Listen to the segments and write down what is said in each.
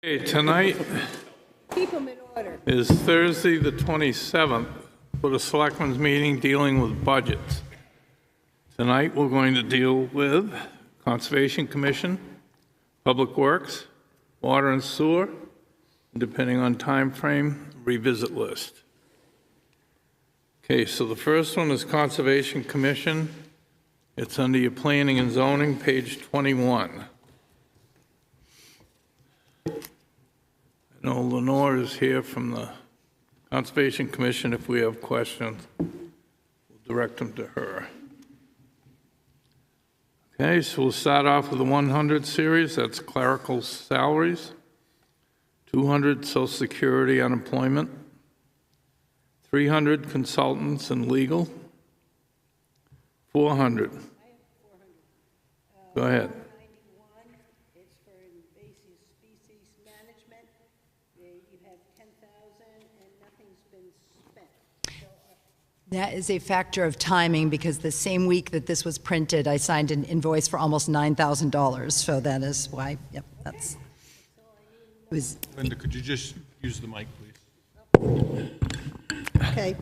Okay, tonight Keep them in order. is Thursday, the 27th, for the Selectmen's meeting dealing with budgets. Tonight, we're going to deal with Conservation Commission, Public Works, Water and Sewer, and depending on time frame, revisit list. Okay, so the first one is Conservation Commission. It's under your Planning and Zoning, page 21. I know Lenore is here from the Conservation Commission. If we have questions, we'll direct them to her. Okay, so we'll start off with the 100 series. That's clerical salaries. 200 Social Security unemployment. 300 consultants and legal. 400. Go ahead. It's for invasive species management. You have 10,000 and nothing's been spent. That is a factor of timing, because the same week that this was printed, I signed an invoice for almost $9,000. So that is why, yep, that's, it was, Linda, could you just use the mic, please? Okay.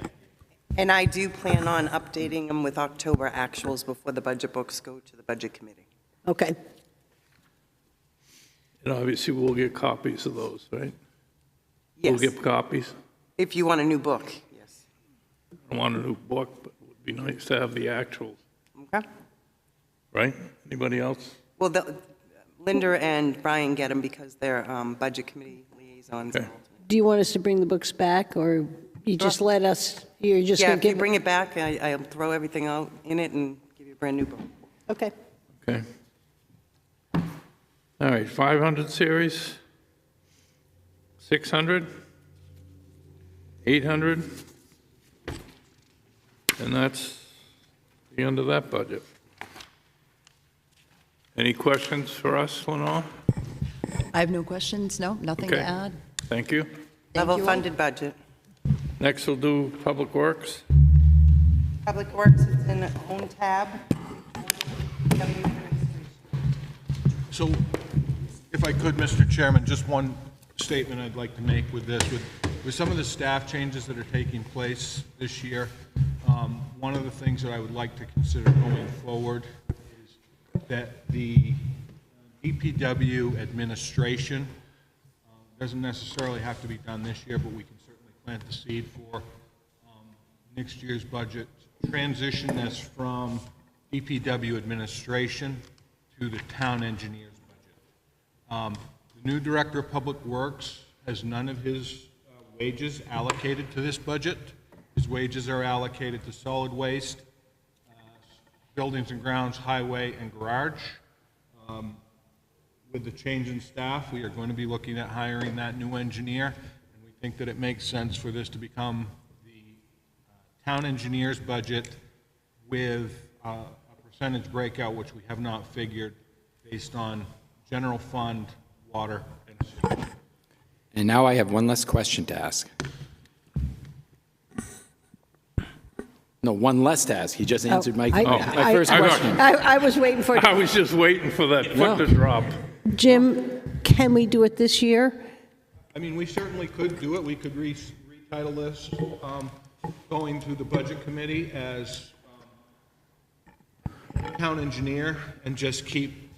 And I do plan on updating them with October actuals before the budget books go to the budget committee. Okay. And obviously, we'll get copies of those, right? Yes, We'll get copies. if you want a new book, yes. I want a new book, but it would be nice to have the actuals, Okay. right? Anybody else? Well, Linda and Brian get them because they're budget committee liaisons. Okay. Do you want us to bring the books back, or you just let us, you're just Yeah, going if to you give? bring it back, I'll throw everything out in it and give you a brand new book. Okay. Okay. All right, 500 series, 600, 800, and that's the end of that budget. Any questions for us, Lenore? I have no questions, no, nothing to Okay. add. Thank you. Thank Level you all. funded budget. Next, we'll do Public Works. Public Works is in its own tab. So, if I could, Mr. Chairman, just one statement I'd like to make with this. With some of the staff changes that are taking place this year, one of the things that I would like to consider going forward is that the DPW administration doesn't necessarily have to be done this year, but we can certainly plant the seed for next year's budget. Transition this from DPW administration to the town engineer's budget. The new director of public works has none of his wages allocated to this budget. His wages are allocated to solid waste, buildings and grounds, highway, and garage. With the change in staff, we are going to be looking at hiring that new engineer, and we think that it makes sense for this to become the town engineer's budget with a percentage breakout, which we have not figured, based on general fund, water, and sewer. And now I have one less question to ask. No, one less to ask. He just answered my first question. I was waiting for I was just waiting for that foot to drop. Jim, can we do it this year? I mean, we certainly could do it. We could retitle this, going to the budget committee as town engineer, and just keep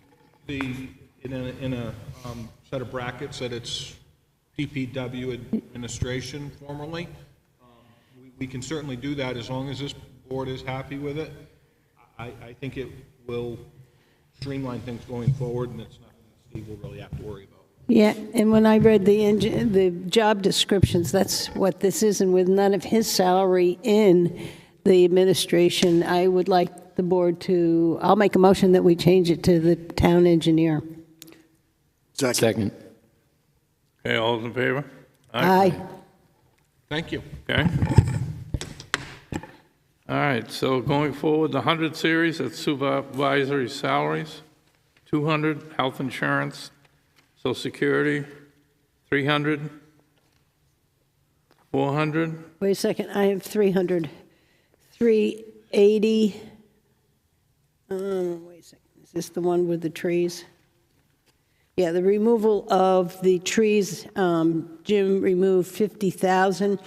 in a set of brackets that it's DPW administration formerly. We can certainly do that as long as this board is happy with it. I think it will streamline things going forward, and it's nothing that Steve will really have to worry about. Yeah, and when I read the job descriptions, that's what this is, and with none of his salary in the administration, I would like the board to, I'll make a motion that we change it to the town engineer. Second. Okay, all those in favor? Aye. Thank you. Okay. All right, so going forward, the 100 series, that's supervisory salaries, 200 health insurance, Social Security, 300, 400, Wait a second, I have 300, 380. Wait a second, is this the one with the trees? Yeah, the removal of the trees, Jim removed 50,000.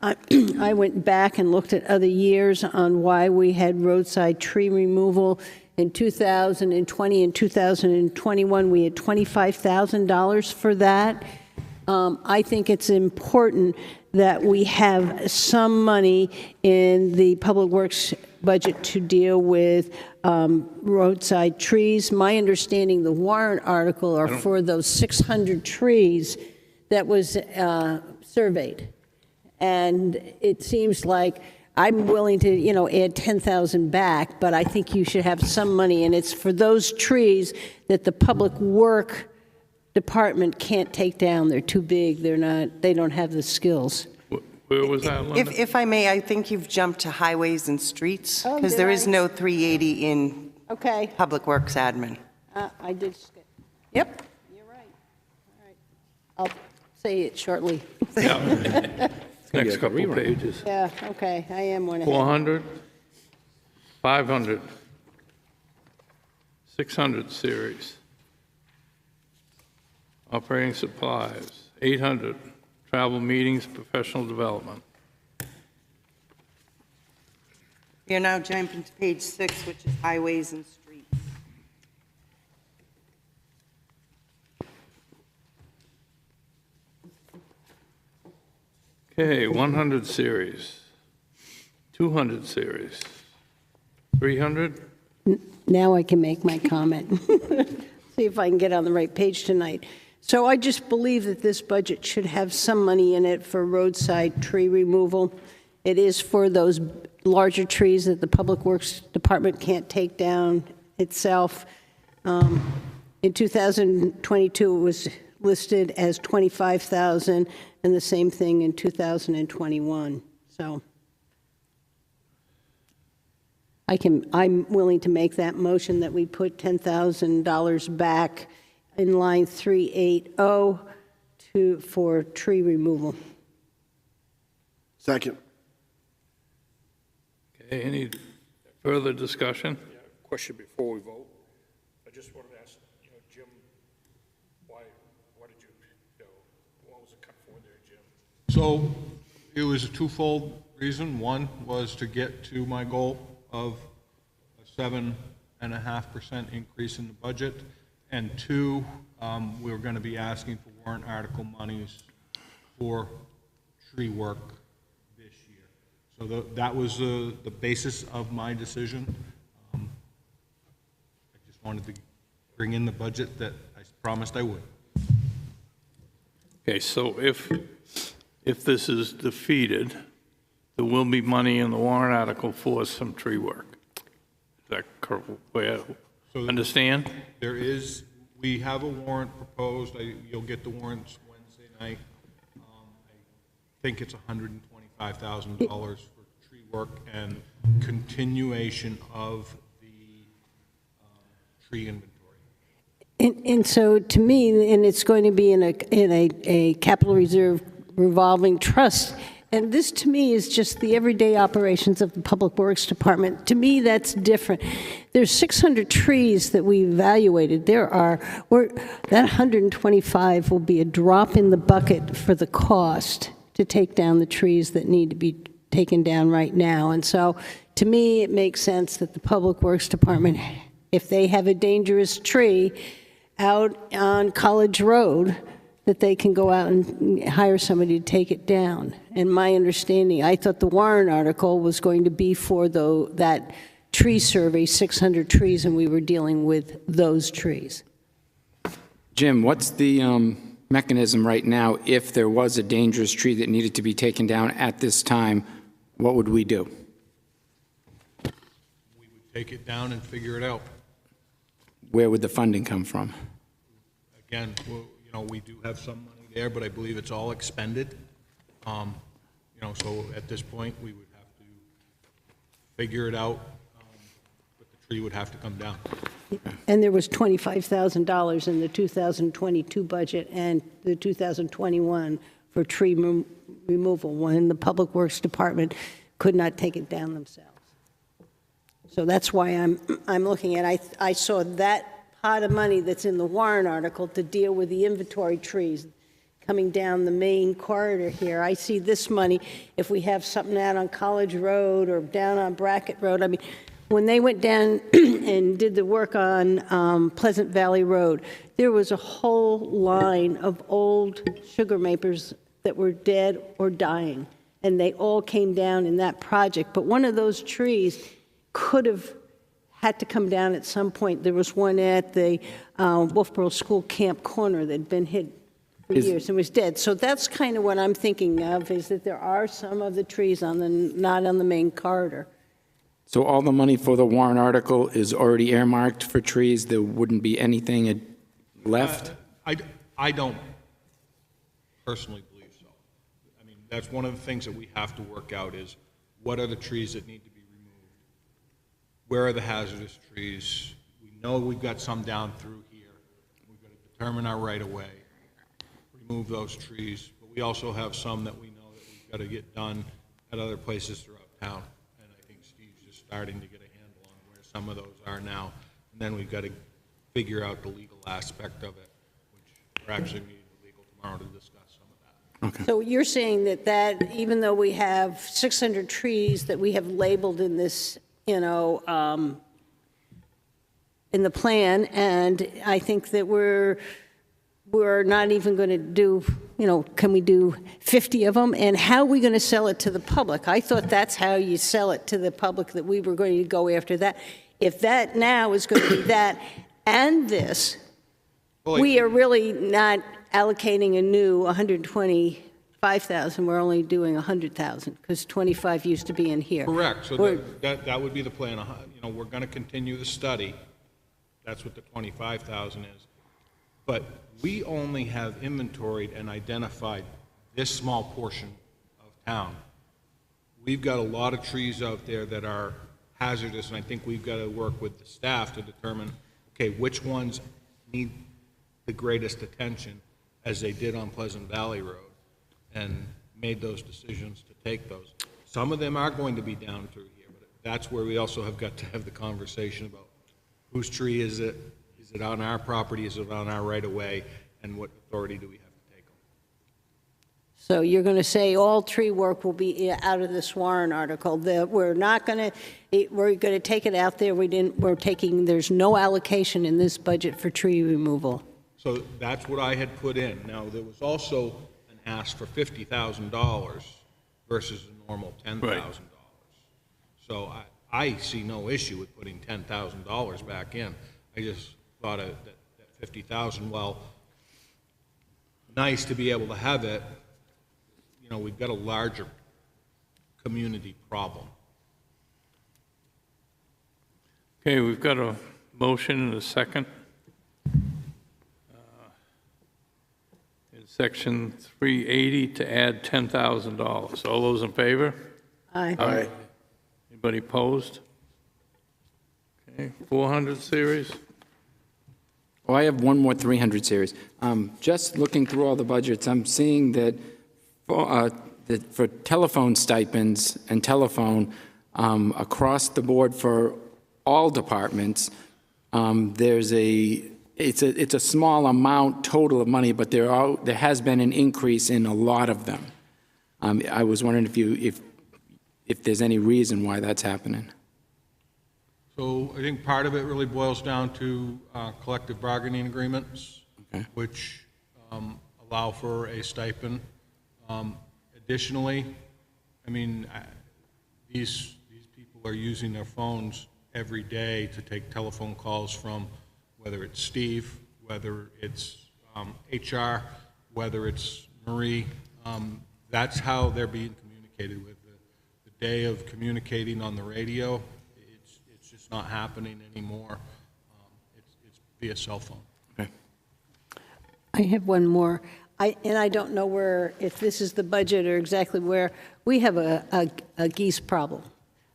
I went back and looked at other years on why we had roadside tree removal. In 2020 and 2021, we had $25,000 for that. I think it's important that we have some money in the Public Works budget to deal with roadside trees. My understanding, the warrant article are for those 600 trees that was surveyed. And it seems like I'm willing to, add 10,000 back, but I think you should have some money, and it's for those trees that the Public Work Department can't take down. They're too big. They don't have the skills. Where was that, Linda? If I may, I think you've jumped to highways and streets, Oh, because did there I? is no 380 in Okay, Public Works admin. I did skip. Yep, you're right. All right, I'll say it shortly. Yeah. gonna be Next like a couple rerun. pages. Yeah, okay, I am one ahead. 400, 500, 600 series. Operating supplies, 800, travel meetings, professional development. We are now jumping to page 6, which is highways and streets. Okay, 100 series, 200 series, 300, Now I can make my comment. See if I can get on the right page tonight. So I just believe that this budget should have some money in it for roadside tree removal. It is for those larger trees that the Public Works Department can't take down itself. In 2022, it was listed as 25,000, and the same thing in 2021. So I'm willing to make that motion that we put $10,000 back in line 380 for tree removal. Second. okay, any further discussion? Question before we vote. I just wanted to ask, Jim, why did you, what was the cut for there, Jim? So it was a twofold reason. One was to get to my goal of a 7.5% increase in the budget. And two, we were going to be asking for warrant article monies for tree work this year. So that was the basis of my decision. I just wanted to bring in the budget that I promised I would. Okay, so if this is defeated, there will be money in the warrant article for some tree work. Is that correct? Understand? There is, we have a warrant proposed, you'll get the warrants Wednesday night. I think it's $125,000 for tree work and continuation of the tree inventory. And so to me, and it's going to be in a capital reserve revolving trust. And this, to me, is just the everyday operations of the Public Works Department. To me, that's different. There's 600 trees that we evaluated. That 125 will be a drop in the bucket for the cost to take down the trees that need to be taken down right now. And so, to me, it makes sense that the Public Works Department, if they have a dangerous tree out on College Road, that they can go out and hire somebody to take it down. And my understanding, I thought the warrant article was going to be for that tree survey, 600 trees, and we were dealing with those trees. Jim, what's the mechanism right now if there was a dangerous tree that needed to be taken down at this time? What would we do? We would take it down and figure it out. Where would the funding come from? Again, we do have some money there, but I believe it's all expended. So at this point, we would have to figure it out, but the tree would have to come down. And there was $25,000 in the 2022 budget and the 2021 for tree removal, when the Public Works Department could not take it down themselves. So that's why I'm looking at, I saw that pot of money that's in the warrant article to deal with the inventory trees coming down the main corridor here. I see this money, if we have something out on College Road or down on Brackett Road. I mean, when they went down and did the work on Pleasant Valley Road, there was a whole line of old sugar maples that were dead or dying, and they all came down in that project. But one of those trees could have had to come down at some point. There was one at the Wolfeboro School Camp Corner that had been hit for years and was dead. So that's kind of what I'm thinking of, is that there are some of the trees on the, not on the main corridor. So all the money for the warrant article is already earmarked for trees? There wouldn't be anything left? I don't personally believe so. I mean, that's one of the things that we have to work out is what are the trees that need to be removed? Where are the hazardous trees? We know we've got some down through here. We've got to determine our right-of-way, remove those trees, but we also have some that we know that we've got to get done at other places throughout town. And I think Steve's just starting to get a handle on where some of those are now. And then we've got to figure out the legal aspect of it, which we're actually meeting with legal tomorrow to discuss some of that. So you're saying that even though we have 600 trees that we have labeled in this, you know, in the plan, and I think that we're not even going to do, you know, can we do 50 of them? And how are we going to sell it to the public? I thought that's how you sell it to the public, that we were going to go after that. If that now is going to be that and this, we are really not allocating a new 125,000. We're only doing 100,000 because 25 used to be in here. Correct. So that would be the plan. You know, we're going to continue the study. That's what the 25,000 is. But we only have inventoried and identified this small portion of town. We've got a lot of trees out there that are hazardous, and I think we've got to work with the staff to determine, okay, which ones need the greatest attention, as they did on Pleasant Valley Road, and made those decisions to take those. Some of them are going to be down through here, but that's where we also have got to have the conversation about whose tree is it? Is it on our property? Is it on our right-of-way? And what authority do we have to take them? So you're going to say all tree work will be out of this warrant article, that we're not going to, we're going to take it out there, there's no allocation in this budget for tree removal. So that's what I had put in. Now, there was also an ask for $50,000 versus a normal $10,000. Right. So I see no issue with putting $10,000 back in. I just thought that 50,000, well, nice to be able to have it. You know, we've got a larger community problem. Okay, we've got a motion and a second. In section 380 to add $10,000. All those in favor? Aye. Anybody opposed? Okay, 400 series? Oh, I have one more 300 series. Just looking through all the budgets, I'm seeing that for telephone stipends and telephone, across the board for all departments, it's a small amount total of money, but there has been an increase in a lot of them. I was wondering if there's any reason why that's happening. So I think part of it really boils down to collective bargaining agreements, Okay. which allow for a stipend. Additionally, I mean, these people are using their phones every day to take telephone calls from, whether it's Steve, whether it's HR, whether it's Marie. That's how they're being communicated with. The day of communicating on the radio, it's just not happening anymore. It's via cell phone. Okay. I have one more. And I don't know if this is the budget or exactly where, we have a geese problem.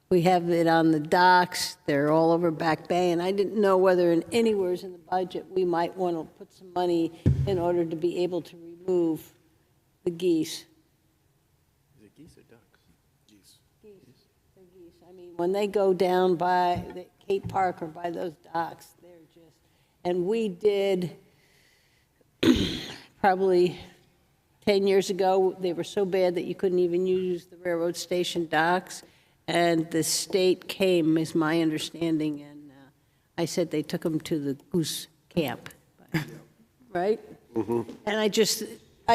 We have it on the docks, they're all over Back Bay, and I didn't know whether anywhere in the budget we might want to put some money in order to be able to remove the geese. Is it geese or ducks? Geese. Geese. They're geese. I mean, when they go down by the Cape Park or by those docks, they're just, And we did, probably 10 years ago, they were so bad that you couldn't even use the railroad station docks. And the state came, is my understanding, and I said they took them to the goose camp, right? And I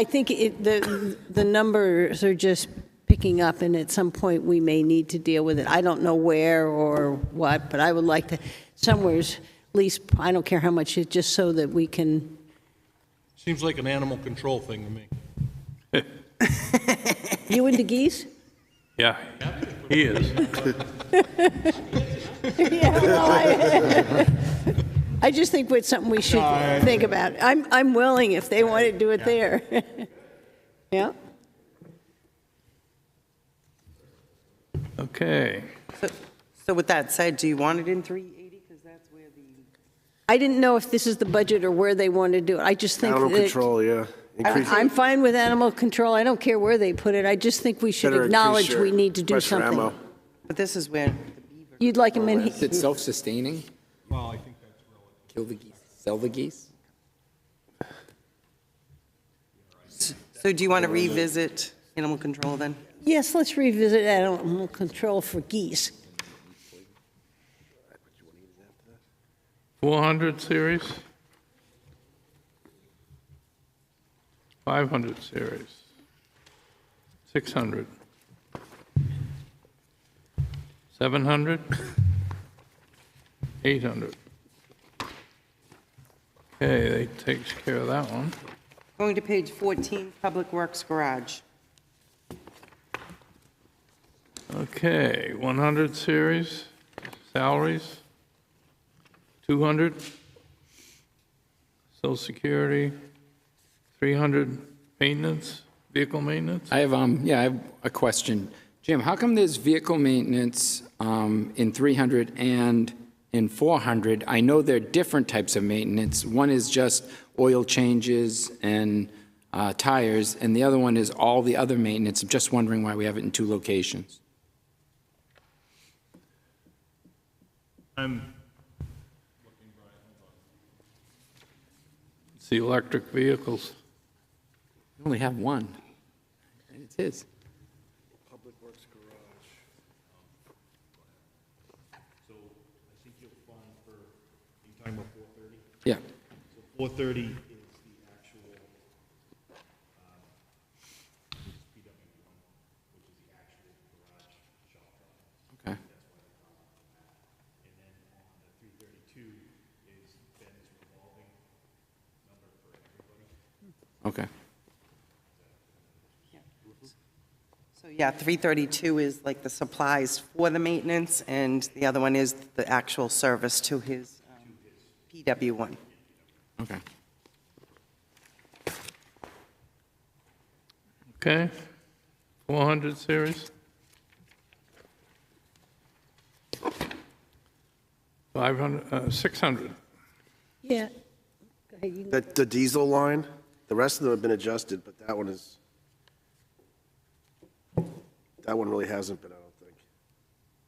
think the numbers are just picking up, and at some point, we may need to deal with it. I don't know where or what, but I would like to, somewheres, at least, I don't care how much, just so that we can. Seems like an animal control thing to me. You into geese? Yeah, he is. Yeah, well, I just think it's something we should think about. I'm willing if they want to do it there. Yeah? Okay. So with that said, do you want it in 380? Because that's where the. I didn't know if this is the budget or where they want to do it. I just think Animal that. control, yeah. Increase- I'm fine with animal control. I don't care where they put it. I just think we should Better increase acknowledge your we need to do request for something. ammo. But this is where the beaver. You'd like them in, Is it self-sustaining? Well, I think that's relative. Kill the geese, sell the geese? So do you want to revisit animal control then? yes, let's revisit animal control for geese. 400 series? 500 series? 600? 700? 800? Okay, that takes care of that one. Going to page 14, Public Works Garage. Okay, 100 series, salaries, 200, social security, 300 maintenance, vehicle maintenance. I have a question. Jim, how come there's vehicle maintenance in 300 and in 400? I know they're different types of maintenance. One is just oil changes and tires, and the other one is all the other maintenance. I'm just wondering why we have it in two locations. It's the electric vehicles. We only have one, and it's his. Public Works Garage. So I think you'll find for, you talking about 430? Yeah. So 430 is the actual, this is PW1, which is the actual garage shop. Okay. And then on the 332 is Ben's revolving number for everybody. Okay. So yeah, 332 is like the supplies for the maintenance, and the other one is the actual service to his PW1. Okay. Okay, 400 series. 500, 600. Yeah. Go ahead, you- The diesel line, the rest of them have been adjusted, but that one really hasn't been, I don't think.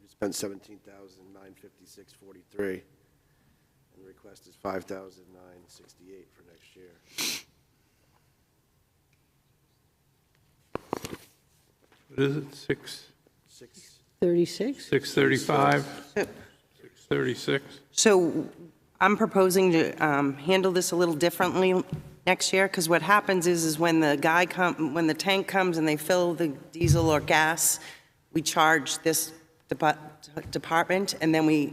We spent $17,956.43, and the request is $5,968 for next year. What is it, 36? 635, 636? So I'm proposing to handle this a little differently next year, because what happens is when the tank comes and they fill the diesel or gas, we charge this department, and then we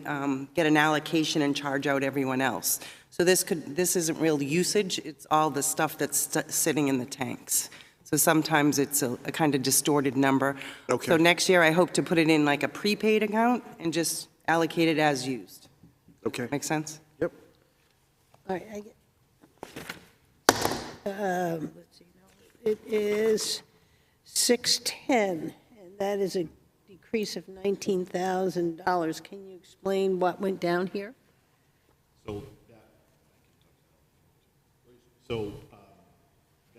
get an allocation and charge out everyone else. So this isn't real usage, it's all the stuff that's sitting in the tanks. So sometimes it's a kind of distorted number. Okay. So next year, I hope to put it in like a prepaid account and just allocate it as used. Okay. Make sense? Yep. All right, let's see, no, it is 610, and that is a decrease of $19,000. Can you explain what went down here? So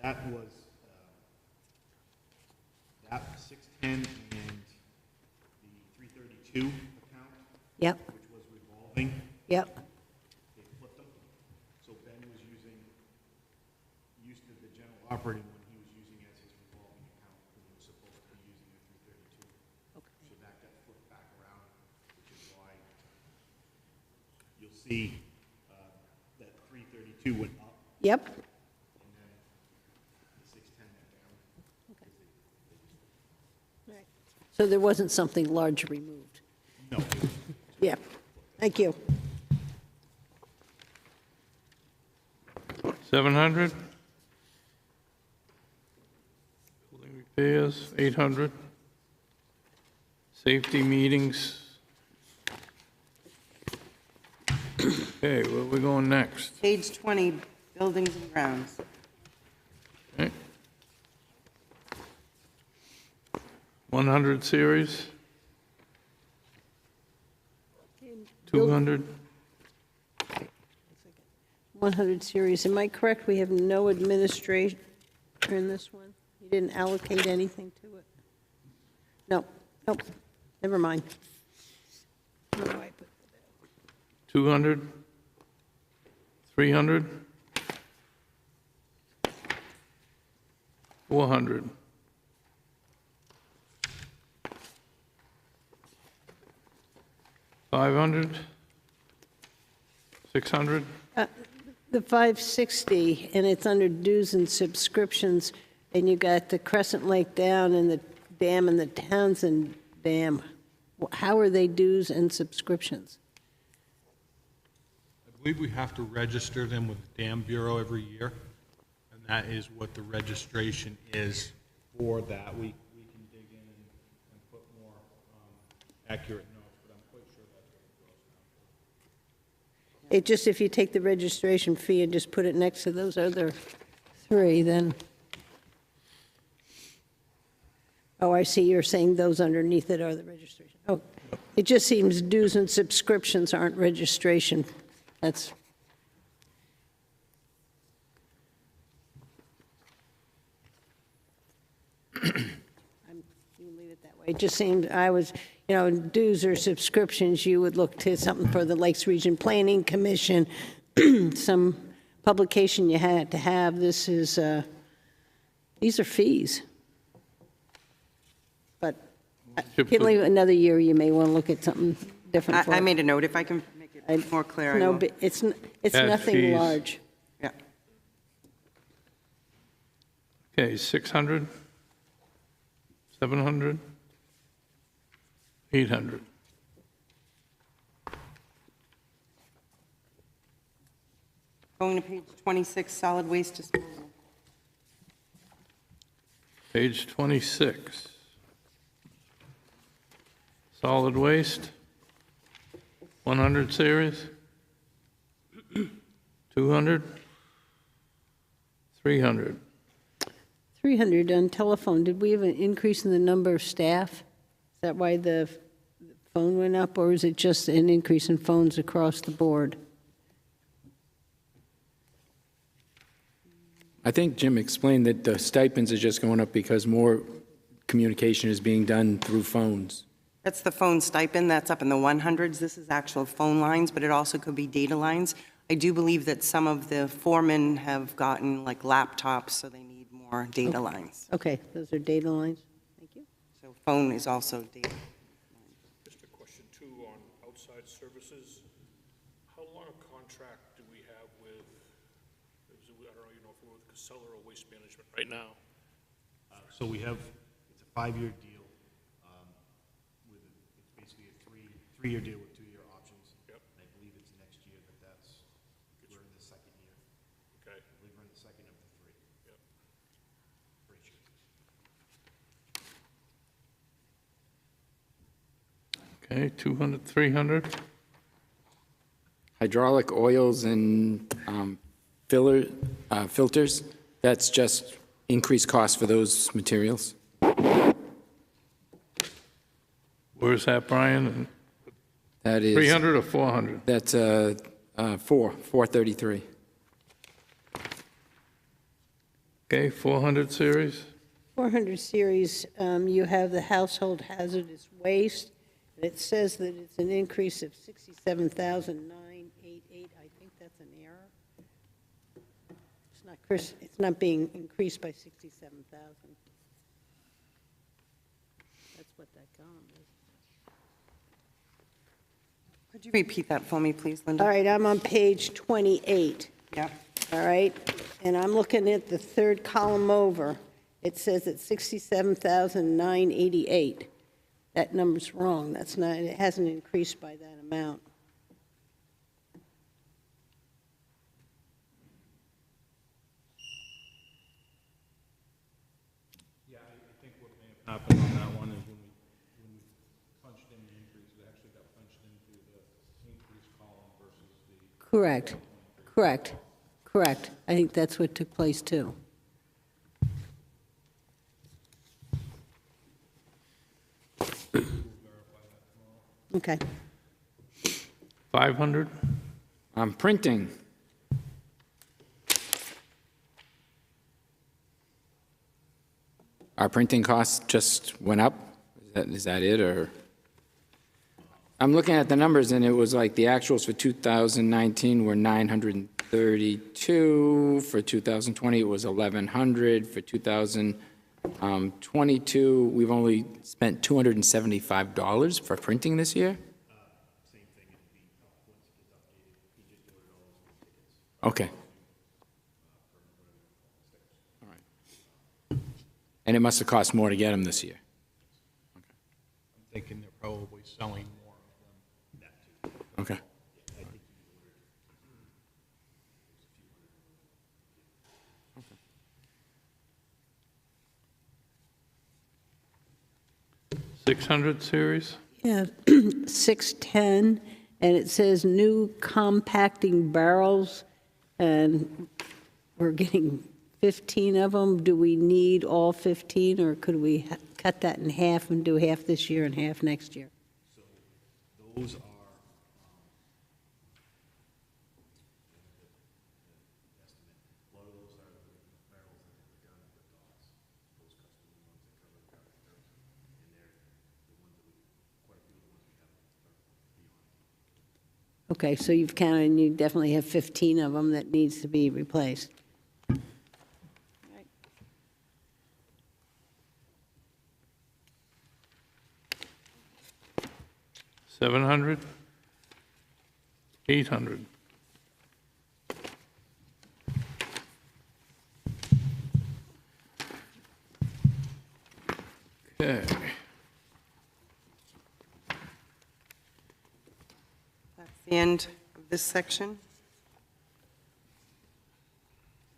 that was, that 610 and the 332 account, Yep, which was revolving, yep, they flipped them. used to the general operating one he was using as his revolving account because he was supposed to be using a 332. So that got flipped back around, which is why you'll see that 332 went up Yep. and then the 610 went down. So there wasn't something large removed? No, it was Yeah. Thank you. 700. Building repairs, 800. Safety meetings. Okay, where are we going next? Page 20, buildings and grounds. Okay. 100 series. 200. 100 series, am I correct? We have no administrator in this one? You didn't allocate anything to it? No, nope, never mind. Where do I put that? 200. 300. 400. 500. 600. The 560, and it's under dues and subscriptions, and you got the Crescent Lake Dam and the dam and the Townsend Dam. How are they dues and subscriptions? I believe we have to register them with the Dam Bureau every year, and that is what the registration is for that. We can dig in and put more accurate notes, but I'm quite sure that's what it goes now. It just, if you take the registration fee and just put it next to those other three, then, oh, I see, you're saying those underneath it are the registration. Oh, it just seems dues and subscriptions aren't registration. That's, you leave it that way. It just seemed, dues or subscriptions, you would look to something for the Lakes Region Planning Commission, some publication you had to have. This is, these are fees. But give me another year, you may want to look at something different for I it. made a note. If I can make it more clear, I No, will. but it's Add nothing fees. large. Yeah. Okay, 600. 700. 800. Going to page 26, solid waste disposal. Page 26. Solid waste. 100 series. 200. 300. 300 on telephone. Did we have an increase in the number of staff? Is that why the phone went up, or is it just an increase in phones across the board? I think Jim explained that the stipends are just going up because more communication is being done through phones. That's the phone stipend. That's up in the 100s. This is actual phone lines, but it also could be data lines. I do believe that some of the foremen have gotten like laptops, so they need more data lines. Okay, those are data lines. Thank you. So phone is also data. Just a question too on outside services. How long a contract do we have with, I don't know, if we're with Casella or Waste Management right now? So we have, it's a 5-year deal. With it's basically a three-year deal with 2-year options. Yep. And I believe it's next year we're in the second year. Okay. I believe we're in the second of the 3. Yep. Pretty sure. Okay, 200, 300. Hydraulic oils and filters, that's just increased cost for those materials. Where's that, Brian? That is. 300 or 400? That's 433. Okay, 400 series. 400 series, you have the household hazardous waste, and it says that it's an increase of 67,988. I think that's an error. It's It's not being increased by 67,000. That's what that column is. Could you repeat that for me, please, Linda? All right, I'm on page 28. Yep. All right, and I'm looking at the third column over. It says it's 67,988. That number's wrong. That's not, it hasn't increased by that amount. Yeah, I think what may have happened on that one is when we punched in the increase, it actually got punched into the increase column versus the. Correct, correct, correct. I think that's what took place, too. Okay. 500? Printing. Our printing costs just went up? Is that it, or? I'm looking at the numbers, and it was like the actuals for 2019 were 932. For 2020, it was 1,100. For 2022, we've only spent $275 for printing this year? Okay. All right. And it must have cost more to get them this year? I'm thinking they're probably selling more of them. Okay. Okay. 600 series? Yeah, 610, and it says new compacting barrels, and we're getting 15 of them. Do we need all 15, or could we cut that in half and do half this year and half next year? So those are, estimate, a lot of those are the barrels that were done with BoS, those custom ones that cover the ground, and they're the ones that we, quite a few of the ones we have are beyond. Okay, so you've counted, and you definitely have 15 of them that needs to be replaced. 700? 800? Okay. That's the end of this section.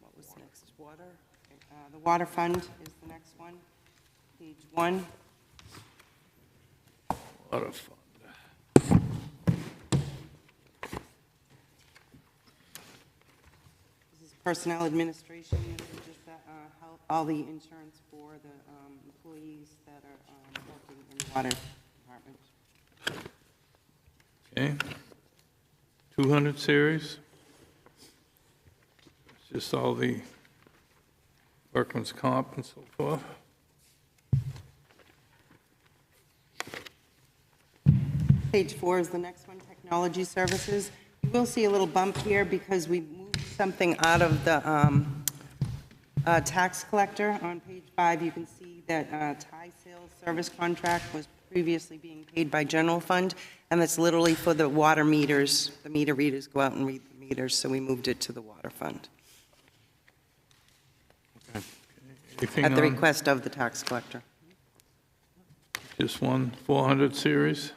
What was next? Water? The water fund is the next one. Page 1. Lot of fun. This is personnel administration. This is just all the insurance for the employees that are working in the water department. Okay. 200 series? It's just all the workman's comp and so forth. Page 4 is the next one, technology services. You will see a little bump here because we moved something out of the tax collector. On page 5, you can see that tie sales service contract was previously being paid by general fund, and that's literally for the water meters. The meter readers go out and read the meters, so we moved it to the water fund Anything at the on request of the tax collector. just one 400 series?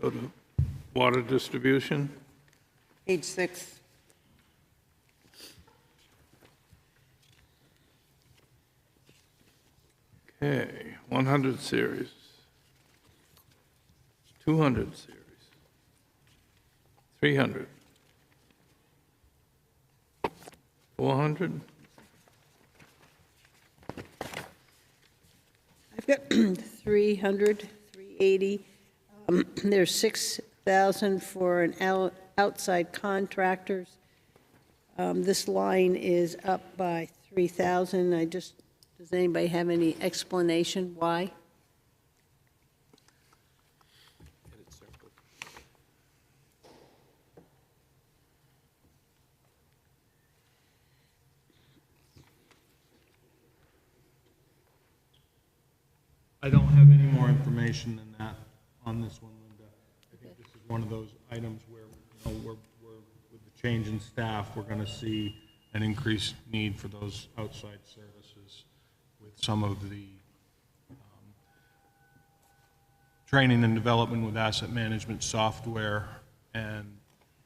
Go to water distribution. Page 6. Okay, 100 series. 200 series. 300. 400. I've got 300, 380. There's 6,000 for an outside contractors. This line is up by 3,000. Does anybody have any explanation why? I don't have any more information than that on this one, Linda. I think this is one of those items where, with the change in staff, we're gonna see an increased need for those outside services with some of the training and development with asset management software and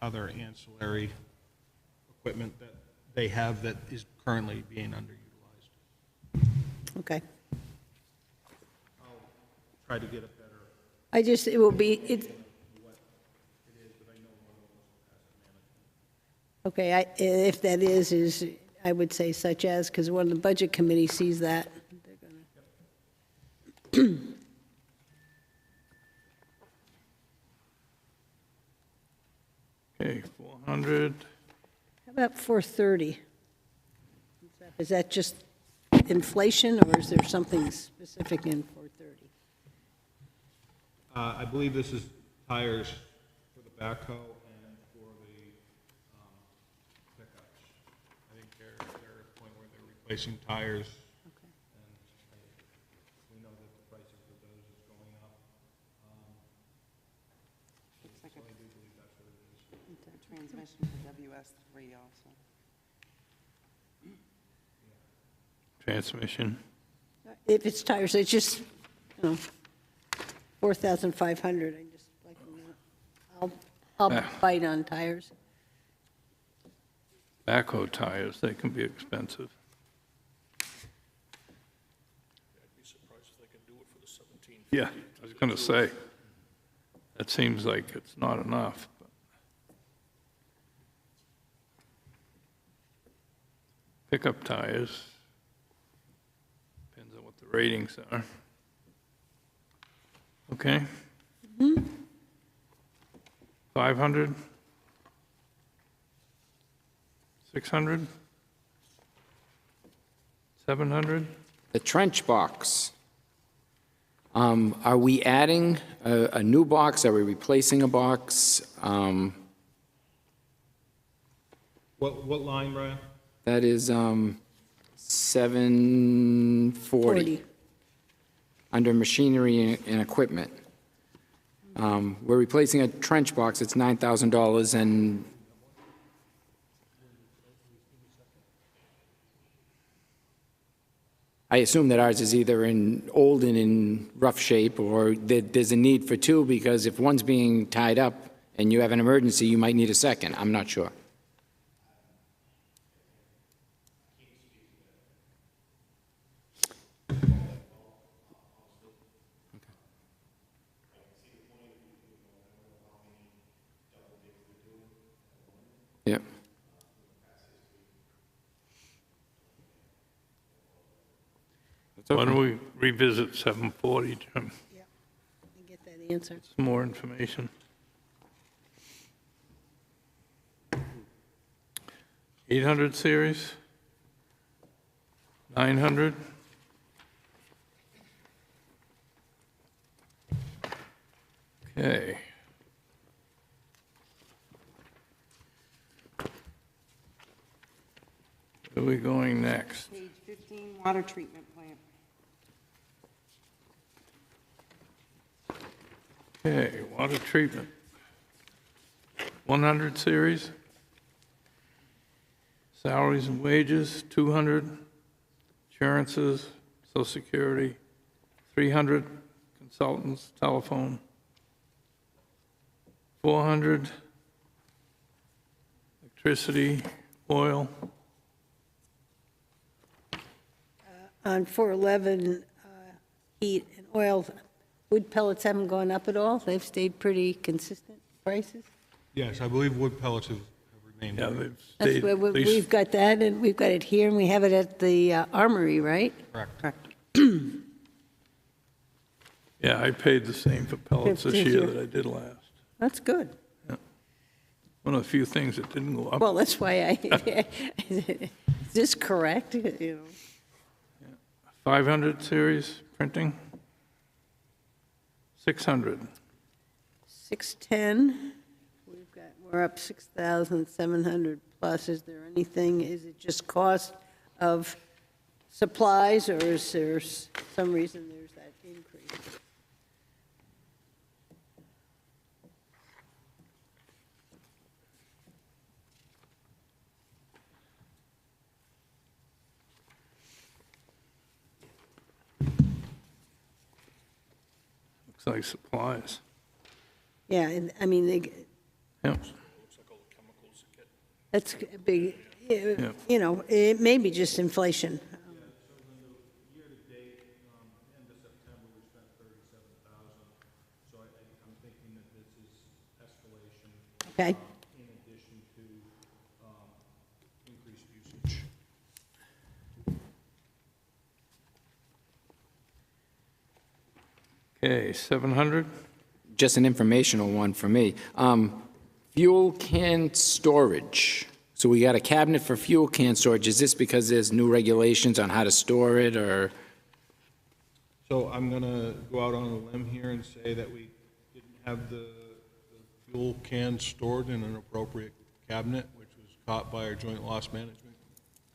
other ancillary equipment that they have that is currently being underutilized. Okay. I'll try to get a better I just, it will be, it, what it is, but I know one of them is asset management. okay, if that is, I would say such as, because when the budget committee sees that, they're gonna. Okay, 400. How about 430? Is that just inflation, or is there something specific in 430? I believe this is tires for the backhoe and for the pickups. I think they're at a point where they're replacing tires. Okay. And we know that the prices of those is going up. Looks like So I do believe that's what it is. it's a transmission for WS3 also. Transmission. If it's tires, it's just, 4,500, I just like to know. I'll bite on tires. Backhoe tires, they can be expensive. I'd be surprised if they can do it for the 17. Yeah, I was going to say, that seems like it's not enough. But pickup tires, depends on what the ratings are. Okay? 500? 600? 700? The trench box. Are we adding a new box? Are we replacing a box? What line, Brian? That is 740, 40. under machinery and equipment. We're replacing a trench box, it's $9,000, and I assume that ours is either old and in rough shape, or that there's a need for two, because if one's being tied up and you have an emergency, you might need a second. I'm not sure. Yep. Why don't we revisit 740, Jim? Yeah, I get that answer. Some more information. 800 series? 900? Okay. Where are we going next? Page 15, water treatment plant. Okay, water treatment. 100 series. Salaries and wages, 200. Insurances, Social Security, 300. Consultants, telephone, 400. Electricity, oil, On 411, heat and oil, wood pellets haven't gone up at all? They've stayed pretty consistent prices? Yes, I believe wood pellets have remained. yeah, they've That's stayed where at least. we've got that, and we've got it here, and we have it at the Armory, right? Correct. Yeah, I paid the same for pellets this Did year you? that I did last. That's good. One of the few things that didn't go up. Well, that's why is this correct? You know? 500 series printing, 600. 610, we're up 6,700 plus. Is there anything, is it just cost of supplies, or is there some reason there's that increase? Looks like supplies. Yeah, and, I mean, Yep. that's a big, you know, it may be just inflation. Year-to-date, end of September, we spent 37,000. So I'm thinking that this is escalation Okay, in addition to increased usage. Okay, 700? Just an informational one for me. Fuel can storage. So we got a cabinet for fuel can storage. Is this because there's new regulations on how to store it, or? So I'm going to go out on a limb here and say that we didn't have the fuel cans stored in an appropriate cabinet, which was caught by our Joint Loss Management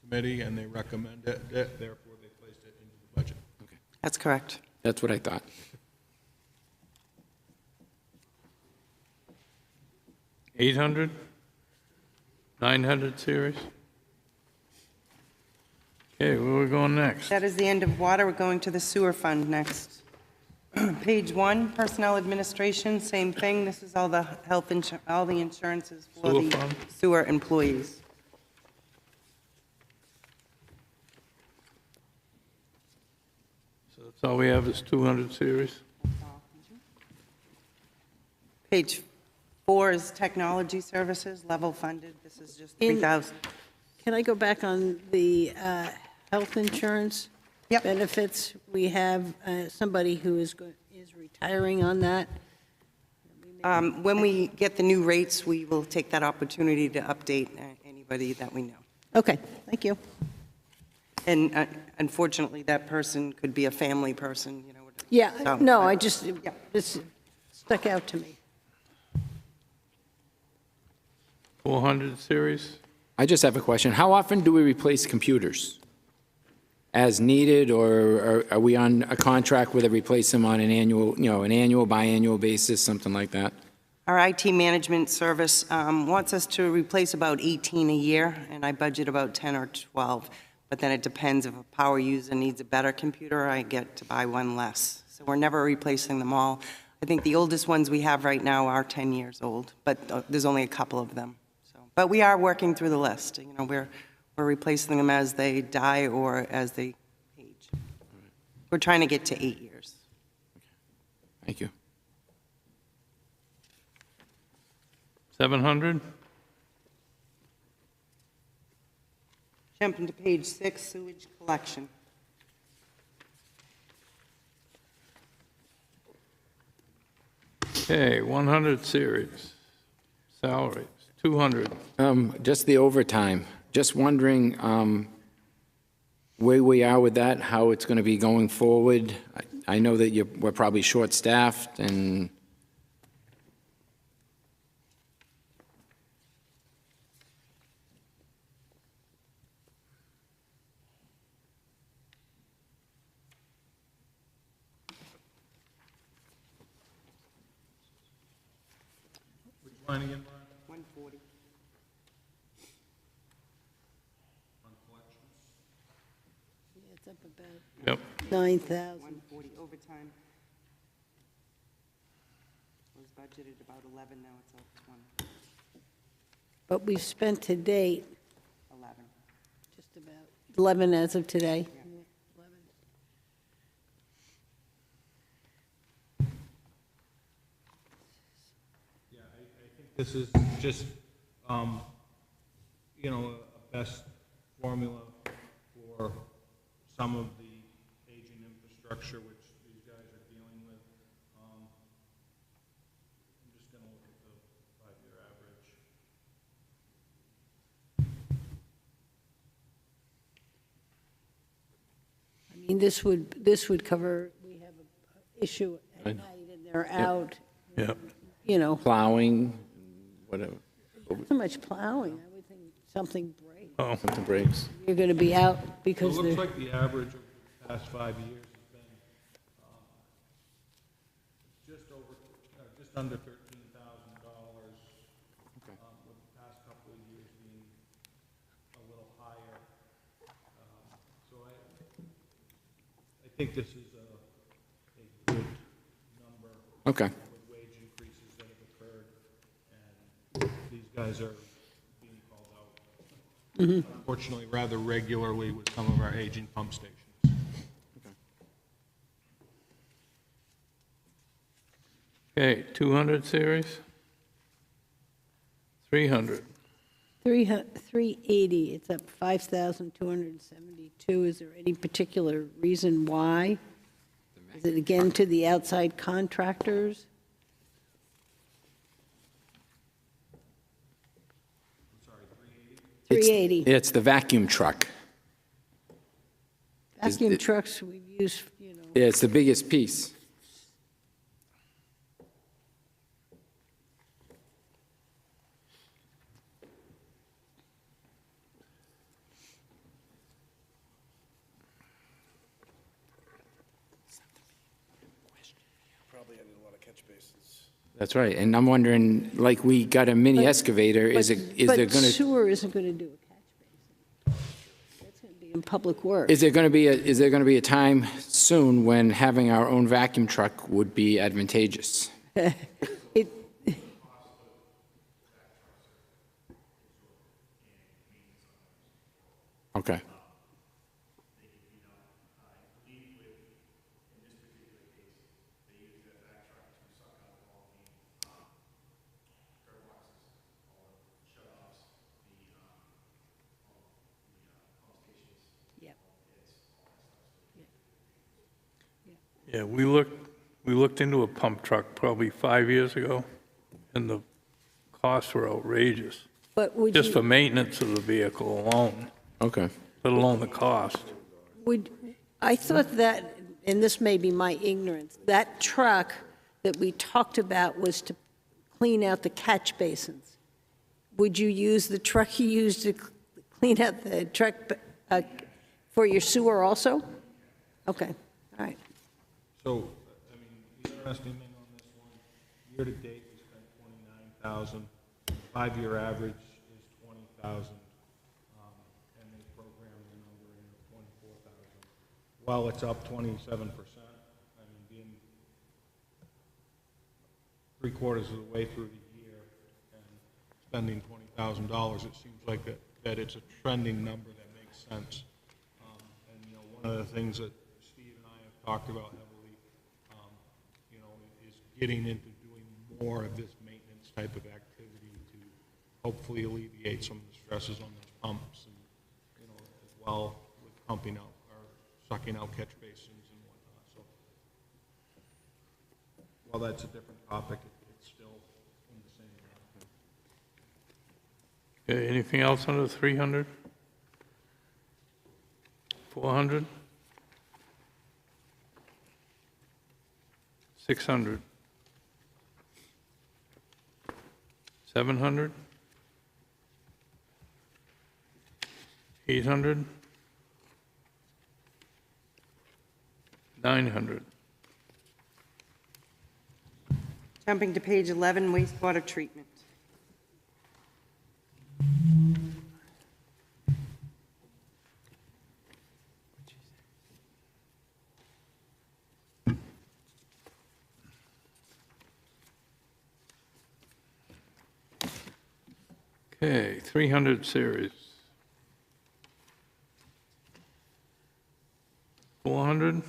Committee, and they recommended it, therefore they placed it into the budget. That's correct. That's what I thought. 800? 900 series? Okay, where are we going next? That is the end of water. We're going to the sewer fund next. Page 1, personnel administration, same thing. This is all the all the insurances for Sewer the fund? sewer employees. So that's all we have is 200 series? Page 4 is technology services, level funded. This is just In- 3,000. can I go back on the health insurance Yep. benefits? We have somebody who is retiring on that. When we get the new rates, we will take that opportunity to update anybody that we know. Okay, thank you. And unfortunately, that person could be a family person, you know. Yeah, So, no, but- I just, this stuck out to me. 400 series? I just have a question. How often do we replace computers? As needed, or are we on a contract where they replace them on an annual, an annual, biannual basis, something like that? Our IT management service wants us to replace about 18 a year, and I budget about 10 or 12. But then it depends. If a power user needs a better computer, I get to buy one less. So we're never replacing them all. I think the oldest ones we have right now are 10 years old, but there's only a couple of them. So, but we are working through the list. You know, we're replacing them as they die or as they age. We're trying to get to 8 years. Thank you. 700? Jumping to page 6, sewage collection. Okay, 100 series. Salaries, 200. Just the overtime. Just wondering where we are with that, how it's going to be going forward. I know that we're probably short-staffed, and Which line again, Brian? 140. On collections? It's up about Yep. 9,000. 140 overtime. Was budgeted about 11, now it's up 20, But we've spent to date 11. just about 11 as of today. Yeah. 11. Yeah, I think this is just, you know, a best formula for some of the aging infrastructure which these guys are dealing with. I'm just going to look at the 5-year average. I mean, this would cover, we have an issue at night and they're out, Yep. you know, plowing, whatever, not so much plowing. I would think something breaks. Oh, something breaks. You're going to be out So it because looks they're, like the average of the past 5 years has been under $13,000, with the past couple of years being a little higher. So I think this is a good number Okay. with wage increases that have occurred, and these guys are being called out, unfortunately, rather regularly with some of our aging pump stations. Okay, 200 series? 300. 380, it's up 5,272. Is there any particular reason why? Is it again to the outside contractors? It's- 380. It's the vacuum truck. Vacuum trucks we use, you know. Yeah, it's the biggest piece. Probably added a lot of catch basins. That's right. And I'm wondering, like, we got a mini excavator, is there But going to, sewer isn't going to do a catch basin. That's going to be in public works. is there going to be a time soon when having our own vacuum truck would be advantageous? It, Okay. yep. Yeah, we looked into a pump truck probably 5 years ago, and the costs were outrageous, But would just for you, maintenance of the vehicle alone, Okay. let alone the cost. I thought that, and this may be my ignorance, that truck that we talked about was to clean out the catch basins. Would you use the truck you used to clean out the truck for your sewer also? Okay, all right. So, I mean, the interesting thing on this one, year-to-date, we spent 29,000. 5-year average is 20,000. And they programmed the number in at 24,000. While it's up 27%, I mean, being three-quarters of the way through the year and spending $20,000, it seems like that it's a trending number that makes sense. And, you know, one of the things that Steve and I have talked about heavily, you know, is getting into doing more of this maintenance type of activity to hopefully alleviate some of the stresses on those pumps and, you know, as well with pumping out or sucking out catch basins and whatnot. So while that's a different topic, it's still in the same line. Okay, anything else under 300? 400? 600? 700? 800? 900? Jumping to page 11, wastewater treatment. Okay, 300 series. 400?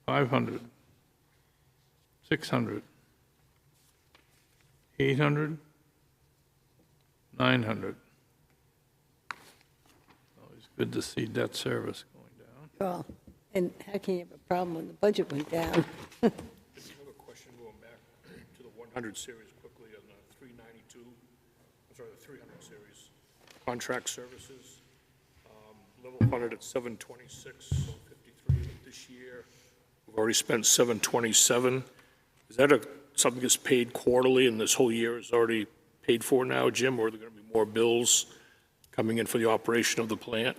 500? 600? 800? 900? Always good to see debt service going down. Well, and how can you have a problem when the budget went down? I have a question going back to the 100 series quickly on the 392, I'm sorry, the 300 series. Contract services, level funded at 726, 753 this year. We've already spent 727. Is that something that's paid quarterly and this whole year is already paid for now, Jim? Or are there going to be more bills coming in for the operation of the plant,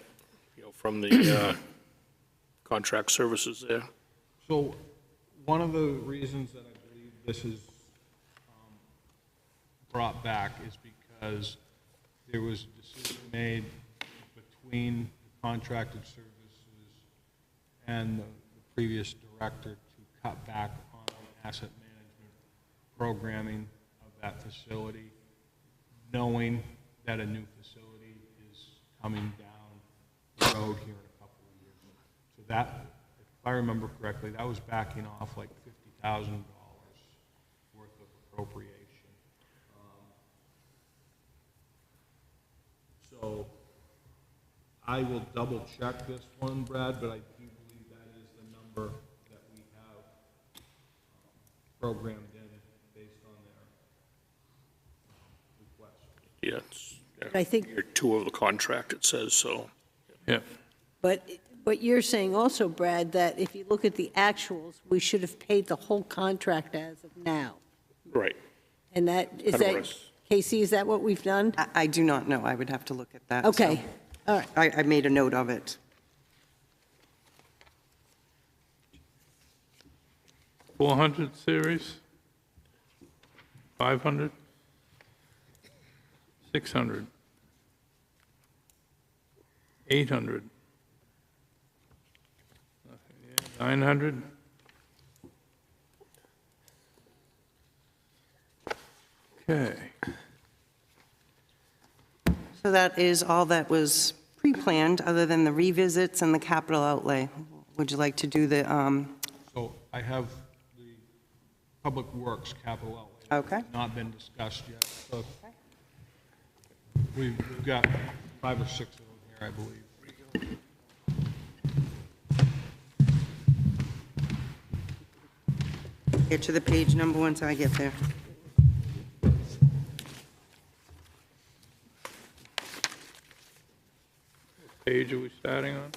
you know, from the contract services there? So one of the reasons that I believe this is brought back is because there was a decision made between the contracted services and the previous director to cut back on the asset management programming of that facility, knowing that a new facility is coming down the road here in a couple of years. So that, if I remember correctly, that was backing off like $50,000 worth of appropriation. So I will double check this one, Brad, but I do believe that is the number that we have programmed in based on their request. Yeah, it's I think, year 2 of the contract, it says so. Yeah. but you're saying also, Brad, that if you look at the actuals, we should have paid the whole contract as of now. Right. And that, is Kind of that, what I s- Casey, is that what we've done? I do not know. I would have to look at that. Okay, so all right. I made a note of it. 400 series? 500? 600? 800? 900? Okay. So that is all that was pre-planned, other than the revisits and the capital outlay. Would you like to do the, So I have the Public Works capital outlay. Okay. Not been discussed yet. So we've got 5 or 6 of them here, I believe. get to the page number once I get there. Page are we starting on?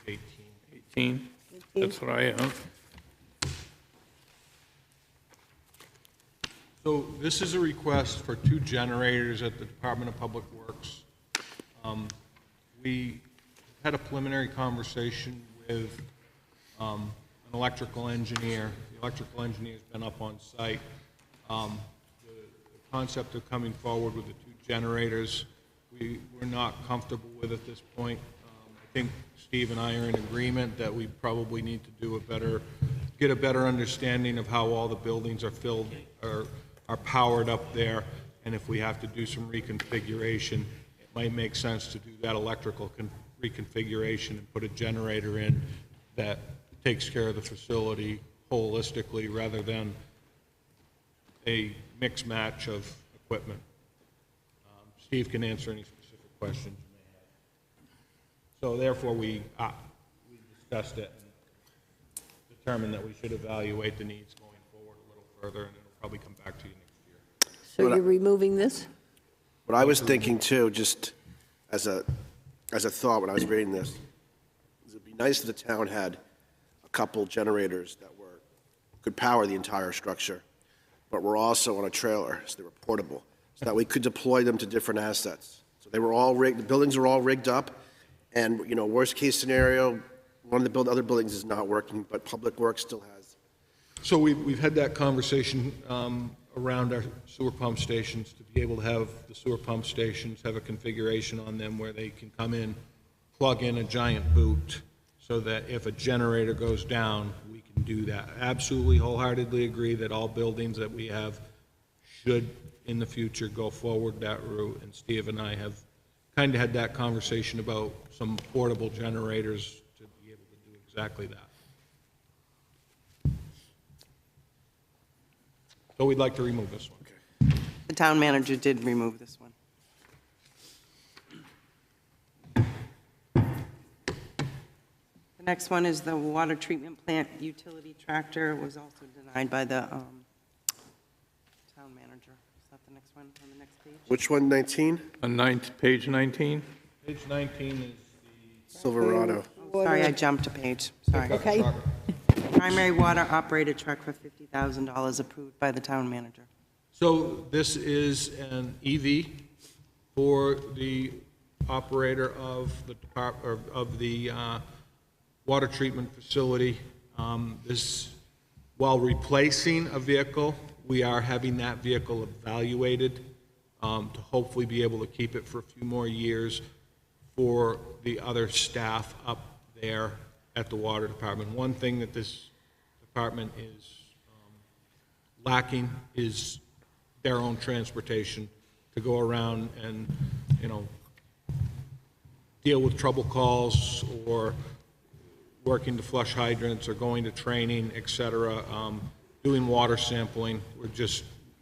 18. 18? That's what I have. So this is a request for 2 generators at the Department of Public Works. We had a preliminary conversation with an electrical engineer. The electrical engineer's been up on site. The concept of coming forward with the 2 generators, we're not comfortable with at this point. I think Steve and I are in agreement that we probably need to do get a better understanding of how all the buildings are filled, are powered up there, and if we have to do some reconfiguration, it might make sense to do that electrical reconfiguration and put a generator in that takes care of the facility holistically rather than a mix match of equipment. Steve can answer any specific questions you may have. So therefore, we discussed it and determined that we should evaluate the needs going forward a little further, and it'll probably come back to you next year. So you're removing this? What I was thinking too, just as a thought when I was reading this, is it'd be nice if the town had a couple generators that could power the entire structure, but were also on a trailer, so they were portable, so that we could deploy them to different assets. So they were all rigged, the buildings were all rigged up, and, you know, worst case scenario, one of the other buildings is not working, but Public Works still has. So we've had that conversation around our sewer pump stations, to be able to have the sewer pump stations have a configuration on them where they can come in, plug in a giant boot, so that if a generator goes down, we can do that. Absolutely wholeheartedly agree that all buildings that we have should, in the future, go forward that route, and Steve and I have kind of had that conversation about some portable generators to be able to do exactly that. So we'd like to remove this one. The town manager did remove this one. The next one is the water treatment plant utility tractor. It was also denied by the town manager. Is that the next one on the next page? Which one, 19? On page 19? Page 19 is Silverado. Sorry, I jumped a page. Sorry. the Okay. truck. Primary water operated truck for $50,000 approved by the town manager. So this is an EV for the operator of the water treatment facility. This while replacing a vehicle, we are having that vehicle evaluated to hopefully be able to keep it for a few more years for the other staff up there at the water department. One thing that this department is lacking is their own transportation to go around and, deal with trouble calls or working to flush hydrants or going to training, et cetera, doing water sampling.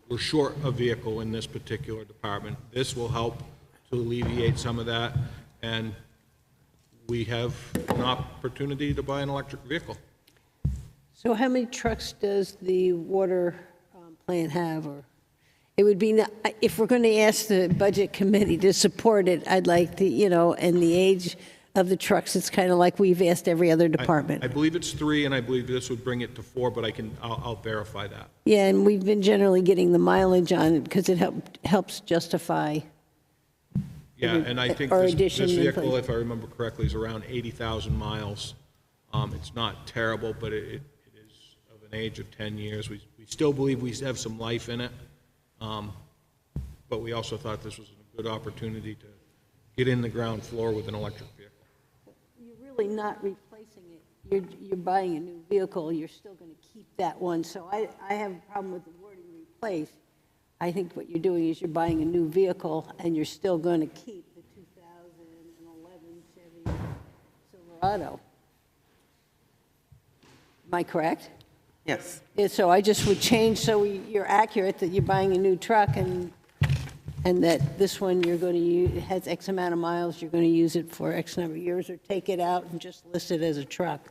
We're short a vehicle in this particular department. This will help to alleviate some of that, and we have an opportunity to buy an electric vehicle. So how many trucks does the water plant have? Or it would be, if we're going to ask the budget committee to support it, I'd like to, and the age of the trucks, it's kind of like we've asked every other department. I believe it's 3, and I believe this would bring it to 4, but I'll verify that. Yeah, and we've been generally getting the mileage on it because it helps justify. Yeah, and I think Or this addition in vehicle, place. if I remember correctly, is around 80,000 miles. It's not terrible, but it is of an age of 10 years. We still believe we have some life in it, but we also thought this was a good opportunity to get in the ground floor with an electric vehicle. You're really not replacing it. You're buying a new vehicle. You're still going to keep that one. So I have a problem with the wording replace. I think what you're doing is you're buying a new vehicle, and you're still going to keep the 2011 Chevy Silverado. Am I correct? Yes. Yeah, so I just would change, so you're accurate that you're buying a new truck, and that this one you're going to use, it has X amount of miles, you're going to use it for X number of years, or take it out and just list it as a truck.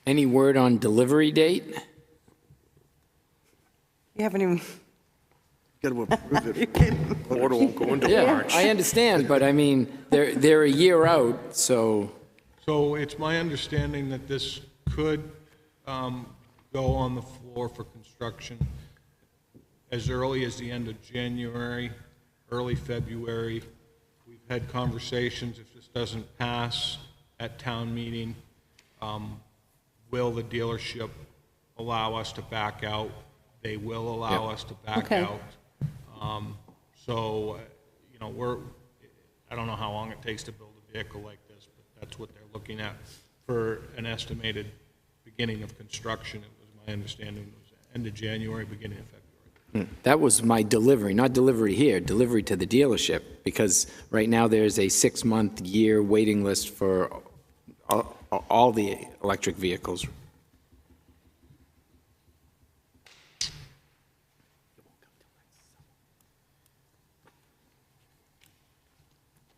Any word on delivery date? You haven't even, Got to approve it. Order won't go into Yeah, March. I understand, but I mean, they're a year out, so, So it's my understanding that this could go on the floor for construction as early as the end of January, early February. We've had conversations, if this doesn't pass at town meeting, will the dealership allow us to back out? They will allow us to back Okay. out. I don't know how long it takes to build a vehicle like this, but that's what they're looking at for an estimated beginning of construction. It was my understanding it was end of January, beginning of February. that was my delivery, not delivery here, delivery to the dealership, because right now there's a 6-month year waiting list for all the electric vehicles.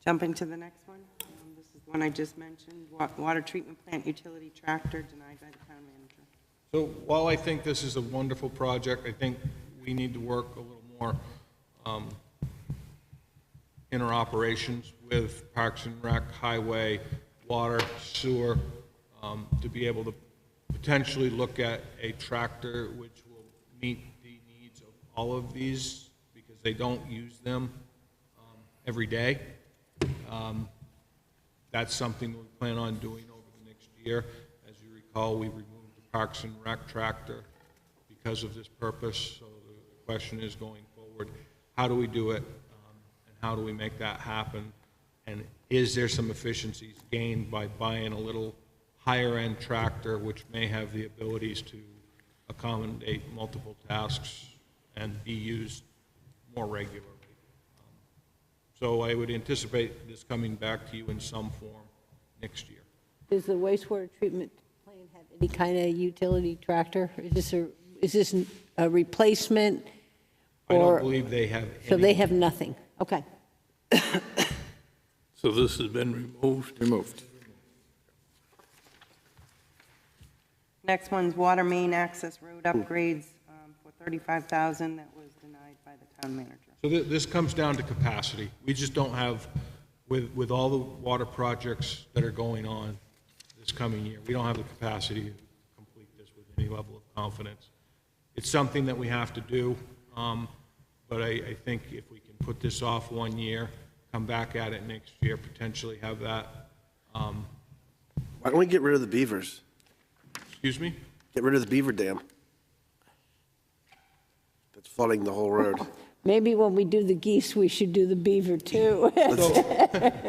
jumping to the next one. This is the one I just mentioned, water treatment plant utility tractor denied by the town manager. So while I think this is a wonderful project, I think we need to work a little more interoperations with Parks and Rec, Highway, Water, Sewer, to be able to potentially look at a tractor which will meet the needs of all of these, because they don't use them every day. That's something we plan on doing over the next year. As you recall, we removed the Parks and Rec tractor because of this purpose. So the question is, going forward, how do we do it, and how do we make that happen? And is there some efficiencies gained by buying a little higher-end tractor which may have the abilities to accommodate multiple tasks and be used more regularly? So I would anticipate this coming back to you in some form next year. Does the wastewater treatment plant have any kind of utility tractor? Is this a replacement? I don't Or- believe they have any. So they have nothing? Okay. So this has been removed. Removed. Next one's water main access road upgrades for $35,000 that was denied by the town manager. So this comes down to capacity. We just don't have, with all the water projects that are going on this coming year, we don't have the capacity to complete this with any level of confidence. It's something that we have to do, but I think if we can put this off 1 year come back at it next year, potentially have that, Why don't we get rid of the beavers? excuse me? Get rid of the beaver dam. That's flooding the whole road. Maybe when we do the geese, we should do the beaver too. So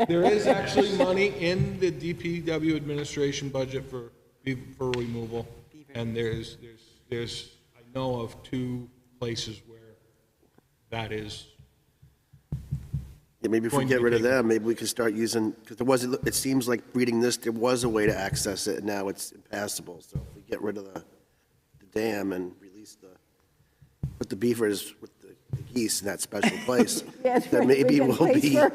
there is actually money in the DPW administration budget for removal. And there's, I know of 2 places where that is. Yeah, maybe if we Going to get be rid of taken. them, maybe we could start using, because it seems like reading this, there was a way to access it, and now it's impassable. So if we get rid of the dam and release put the beavers with the geese in that special place, Yes, then maybe we can we'll place be, for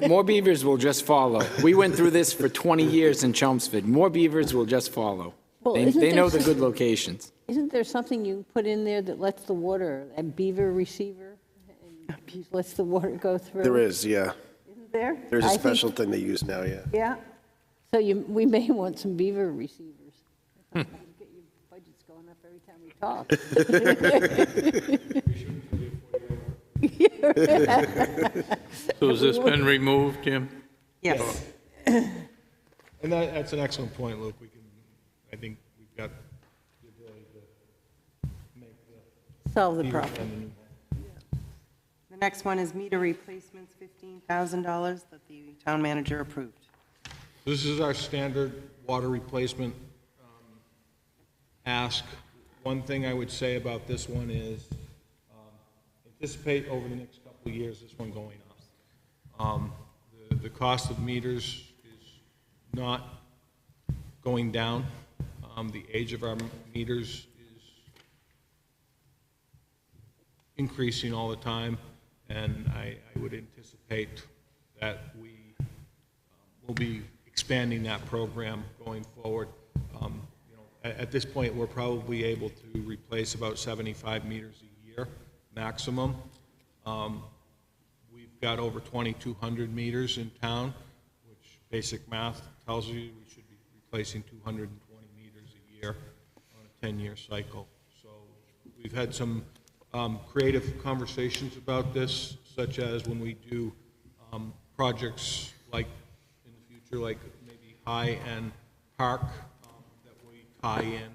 More beavers will just follow. We went through this for 20 years in Chelmsford. More beavers will just follow. Well, They isn't they there know the some- good locations. Isn't there something you put in there that lets the water, a beaver receiver, and just lets the water go through? there is, yeah. Isn't there? There's a I think- special thing they use now, yeah. Yeah. So we may want some beaver receivers. You get your budgets going up every time we talk. So has this been removed, Jim? Yes. And that's an excellent point, Luke. I think we've got the ability to make Solve the the problem. and the new home. The next one is meter replacements, $15,000 that the town manager approved. This is our standard water replacement ask. One thing I would say about this one is anticipate over the next couple of years this one going up. The cost of meters is not going down. The age of our meters is increasing all the time, and I would anticipate that we will be expanding that program going forward. At this point, we're probably able to replace about 75 meters a year, maximum. We've got over 2,200 meters in town, which basic math tells you we should be replacing 220 meters a year on a 10-year cycle. So we've had some creative conversations about this, such as when we do projects like in the future, like maybe high-end park, that we tie in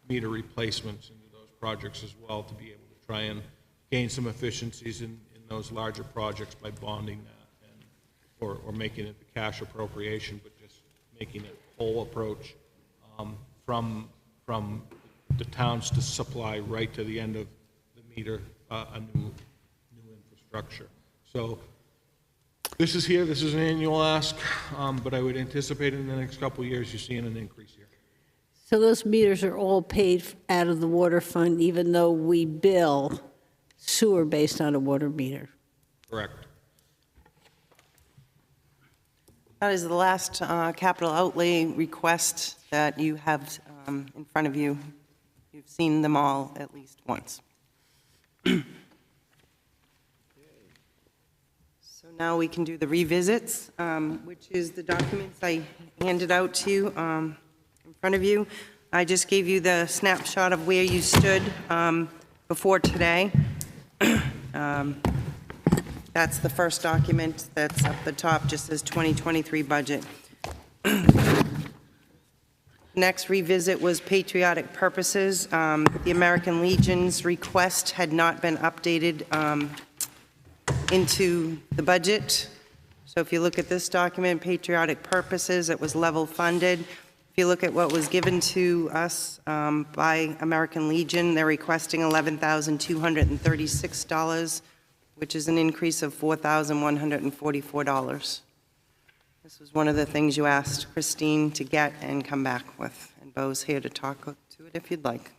meter replacements into those projects as well to be able to try and gain some efficiencies in those larger projects by bonding that and or making it the cash appropriation, but just making it a whole approach from the towns to supply right to the end of the meter a new infrastructure. So this is an annual ask, but I would anticipate in the next couple of years you're seeing an increase here. So those meters are all paid out of the water fund, even though we bill sewer based on a water meter? Correct. That is the last capital outlay request that you have in front of you. You've seen them all at least once. So now we can do the revisits, which is the documents I handed out to you in front of you. I just gave you the snapshot of where you stood before today. That's the first document that's up the top, just says 2023 budget. Next revisit was patriotic purposes. The American Legion's request had not been updated into the budget. So if you look at this document, patriotic purposes, it was level funded. If you look at what was given to us by American Legion, they're requesting $11,236, which is an increase of $4,144. This was one of the things you asked Christine to get and come back with, and BoS here to talk to it if you'd like.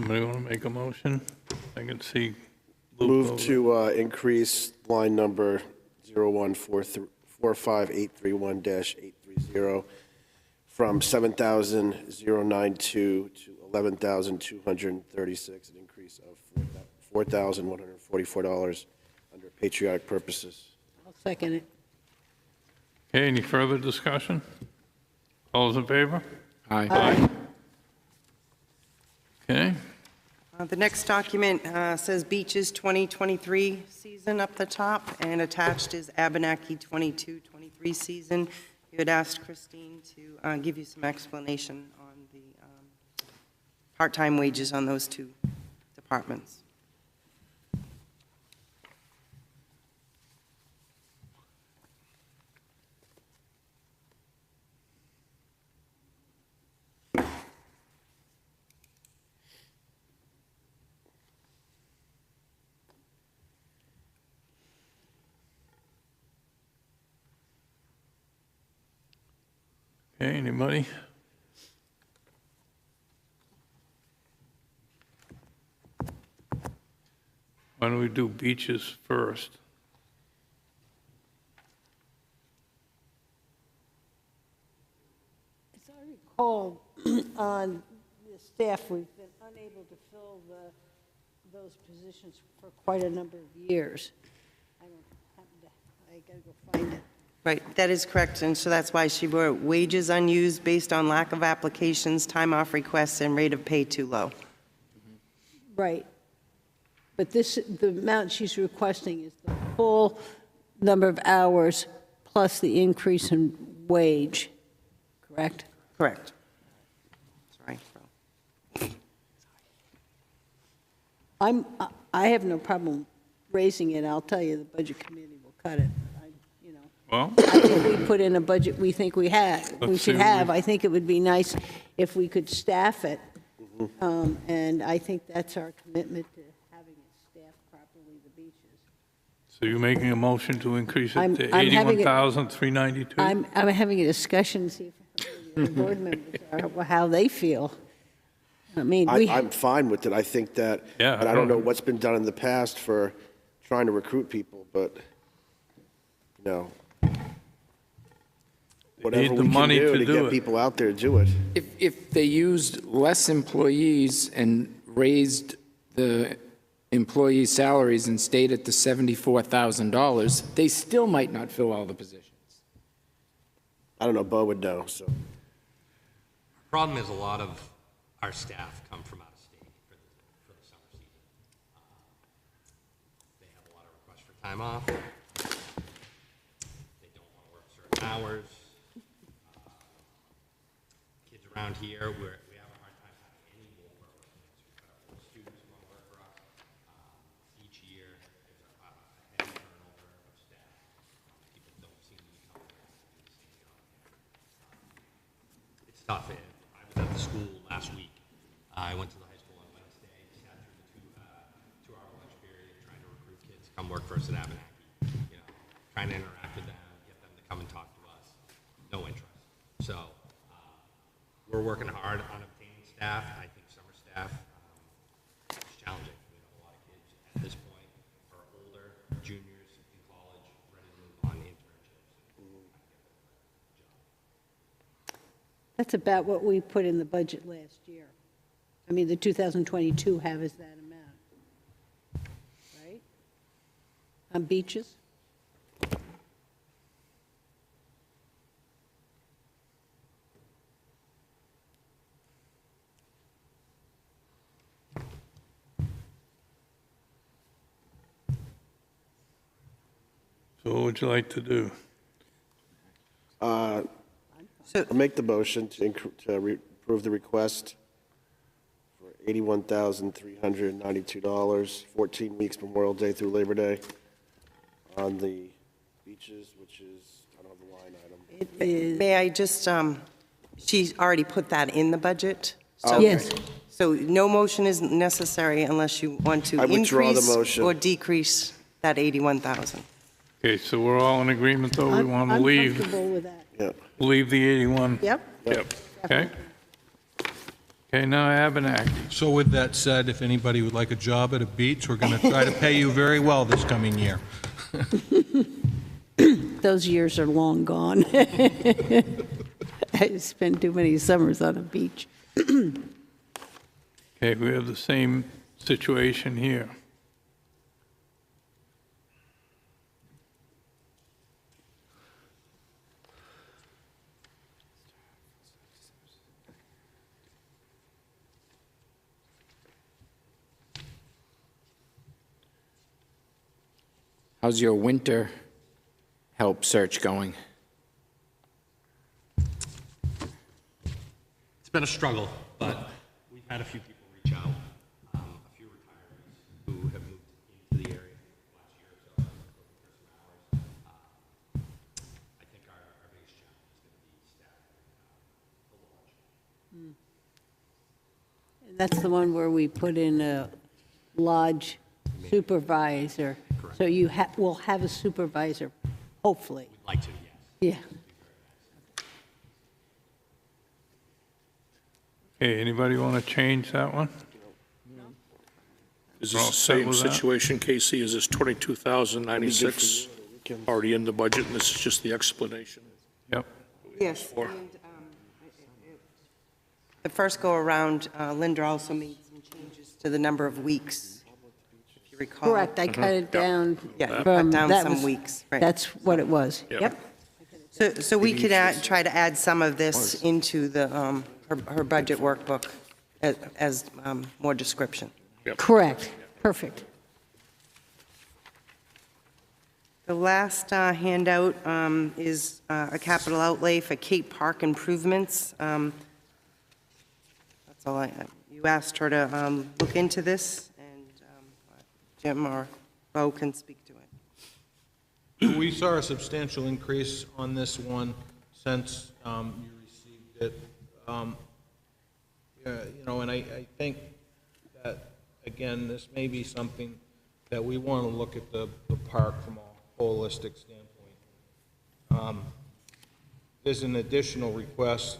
Somebody want to make a motion? I can see Luke Move over. to increase line number 0145831-830 from 7,092 to 11,236, an increase of $4,144 under patriotic purposes. I'll second it. Okay, any further discussion? All those in favor? Aye. Okay, The next document says Beaches 2023 season up the top, and attached is Abenaki 22-23 season. You had asked Christine to give you some explanation on the part-time wages on those two departments. okay, anybody? Why don't we do beaches first? As I recall, on the staff, we've been unable to fill those positions for quite a number of years. I don't happen to, I gotta go find it. Right, that is correct, and so that's why she wrote wages unused based on lack of applications, time off requests, and rate of pay too low. Right. But this, the amount she's requesting is the full number of hours plus the increase in wage, correct? Correct. Sorry. I have no problem raising it. I'll tell you, the budget committee will cut it. You know, Well, I think we put in a budget we think we should see, have. I think it would be nice if we could staff it. And I think that's our commitment to having it staffed properly, the beaches. so you're making a motion to increase it I'm to having it- 81,392? I'm having a discussion, see if the board members are, how they feel. I mean, I'm fine with it. I think that, Yeah, and I don't know what's been done in the past for trying to recruit people, but, you know, whatever the we can money do to to do get it. people out there, do it. If they used less employees and raised the employees' salaries and stayed at the $74,000, they still might not fill all the positions. I don't know, Bo would know, so. Problem is, a lot of our staff come from out of state for the summer season. They have a lot of requests for time off. They don't want to work certain hours. Kids around here, we have a hard time having any more work. We've got a lot of students who want to work for us. Each year, there's a heavy turnover of staff. People don't seem to be coming back to do the same job. It's tough. I was at the school last week. I went to the high school on Wednesday, sat through the two-hour lunch period, trying to recruit kids to come work for us at Abenaki. You know, trying to interact with them, get them to come and talk to us. No interest. So we're working hard on obtaining staff. I think summer staff is challenging. We have a lot of kids at this point are older, juniors in college, ready to move on to internships. That's about what we put in the budget last year. I mean, the 2022 have is that amount, right? On beaches? So what would you like to do? I'll make the motion to approve the request for $81,392, 14 weeks Memorial Day through Labor Day on the beaches, which is, I don't have the line item. It is, May I just, she's already put that in the budget. So- yes. So no motion is necessary unless you want to I withdraw the increase motion. or decrease that 81,000. Okay, so we're all in agreement, though? We want to I'm leave comfortable with that. Yeah. the 81? Yep. Yep, okay. Okay, now Abenaki. So with that said, if anybody would like a job at a beach, we're going to try to pay you very well this coming year. Those years are long gone. I spent too many summers on a beach. Okay, we have the same situation here. How's your winter help search going? It's been a struggle, but we've had a few people reach out, a few retirees who have moved into the area last year or so, for some hours. I think our biggest challenge is going to be staffing the lodge. That's the one where we put in a lodge supervisor. So you will have a supervisor, hopefully. We'd like to, yes. Yeah. Okay, anybody want to change that one? Is Well, this the same with that. situation, Casey? Is this 22,096 already in the budget, and this is just the explanation? Yep. Yes. For- and, the first go-around, Linda also made some changes to the number of weeks, if you recall. Correct, I cut it down. Yeah, you from- cut down that some was- weeks, right. That's what it was. Yep. So we could try to add some of this into the, her budget workbook as more description. Correct, perfect. The last handout is a capital outlay for Cape Park improvements. That's all you asked her to look into this, and Jim or Bo can speak to it. We saw a substantial increase on this one since you received it. And I think that, again, this may be something that we want to look at the park from a holistic standpoint. There's an additional request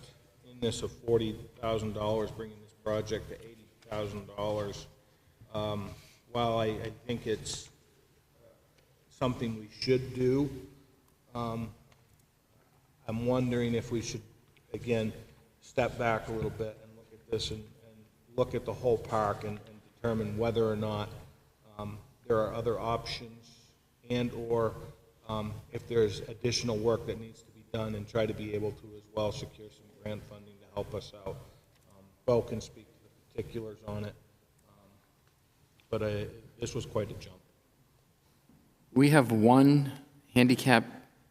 in this of $40,000, bringing this project to $80,000. While I think it's something we should do, I'm wondering if we should, again, step back a little bit and look at this and look at the whole park and determine whether or not there are other options and/or if there's additional work that needs to be done, and try to be able to as well secure some grant funding to help us out. Bo can speak to the particulars on it, but this was quite a jump. We have one handicap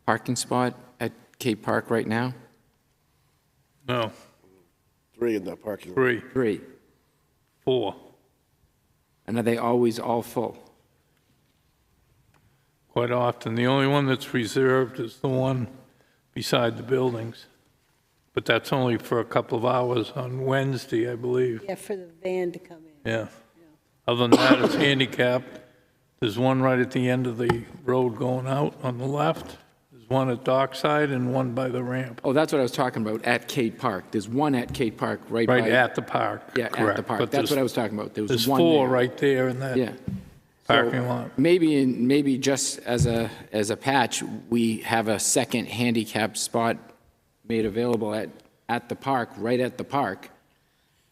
parking spot at Cape Park right now? No, 3 in that parking lot. 3, 3. 4. And are they always all full? Quite often. The only one that's reserved is the one beside the buildings. But that's only for a couple of hours on Wednesday, I believe. Yeah, for the van to come in. Yeah. Other than that, it's handicapped. There's one right at the end of the road going out on the left. There's one at Dockside and one by the ramp. Oh, that's what I was talking about, at Cape Park. There's one at Cape Park right by... Right at the park. Yeah, at the correct. park. But That's what I there's- was talking about. There was There's one 4 there. right there in that Yeah. parking So lot. maybe just as a patch, we have a second handicap spot made available at the park, right at the park,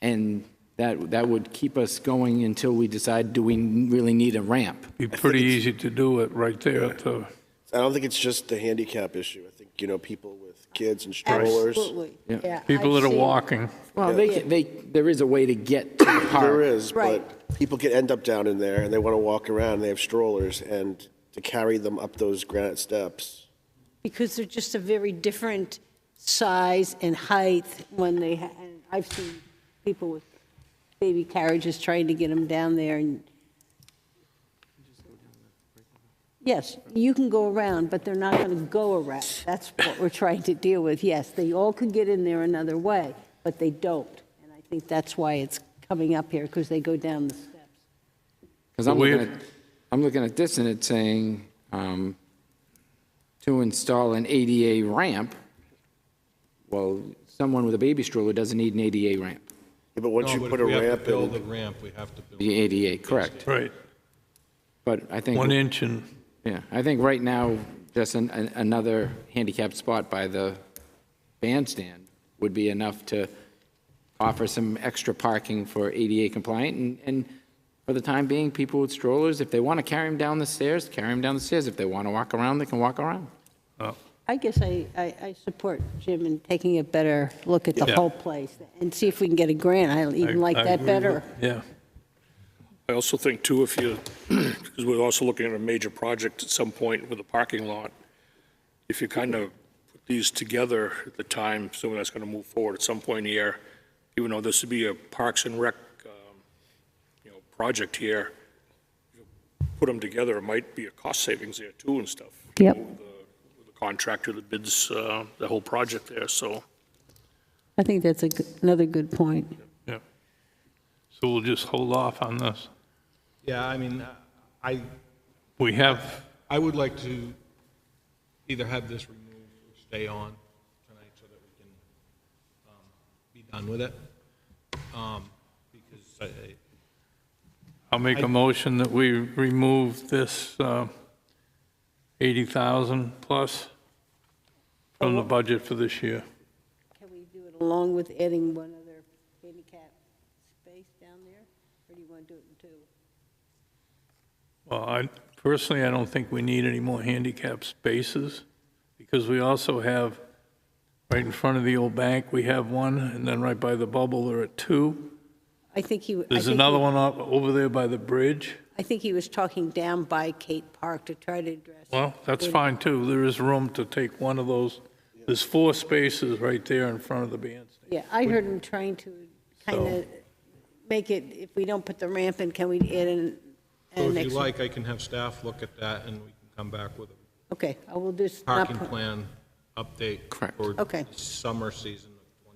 and that would keep us going until we decide, do we really need a ramp? Be pretty easy to do it right there at the, I don't think it's just the handicap issue. I think, people with kids and strollers. Absolutely, Yeah. yeah. people I've that are seen- walking. Well, there is a way to get to the park. There is, Right. but people can end up down in there, and they want to walk around, and they have strollers, and to carry them up those granite steps. Because they're just a very different size and height when they, and I've seen people with baby carriages trying to get them down there, and yes, you can go around, but they're not going to go around. That's what we're trying to deal with. Yes, they all could get in there another way, but they don't. And I think that's why it's coming up here, because they go down the steps. Because I'm looking at this, and it's saying to install an ADA ramp. Well, someone with a baby stroller doesn't need an ADA ramp. Yeah, but once No, you but put if a we have to ramp build a in, ramp, we have to build. The ADA, correct. Right, But I think, 1 inch and, yeah, I think right now, just another handicapped spot by the bandstand would be enough to offer some extra parking for ADA compliant, and for the time being, people with strollers, if they want to carry them down the stairs, carry them down the stairs. If they want to walk around, they can walk around. I guess I support Jim in taking a better look at the Yeah. whole place and see if we can get a grant. I even like I that agree better. with- Yeah, I also think too, if you, because we're also looking at a major project at some point with a parking lot, if you kind of put these together at the time, assuming that's going to move forward at some point in the year, even though this would be a Parks and Rec, project here, you put them together, it might be a cost savings there too and stuff. Yep. With the contractor that bids the whole project there, so. I think that's another good point. yeah. So we'll just hold off on this. Yeah, I mean, We have, I would like to either have this removed or stay on tonight so that we can be done with it. Because I'll make a motion that we remove this 80,000 plus from the budget for this year. Can we do it along with adding one other handicap space down there? Or do you want to do it in two? Well, personally, I don't think we need any more handicap spaces, because we also have, right in front of the old bank, we have one, and then right by the bubble, there are two. I think he. There's another one up over there by the bridge. I think he was talking down by Kate Park to try to address. Well, that's fine, too. There is room to take one of those. There's 4 spaces right there in front of the bandstand. Yeah, I heard him trying to kind of make it, if we don't put the ramp in, can we add an so if you extra? like, I can have staff look at that and we can come back with a Okay, I will do. parking plan update. Correct. For Okay. the summer season of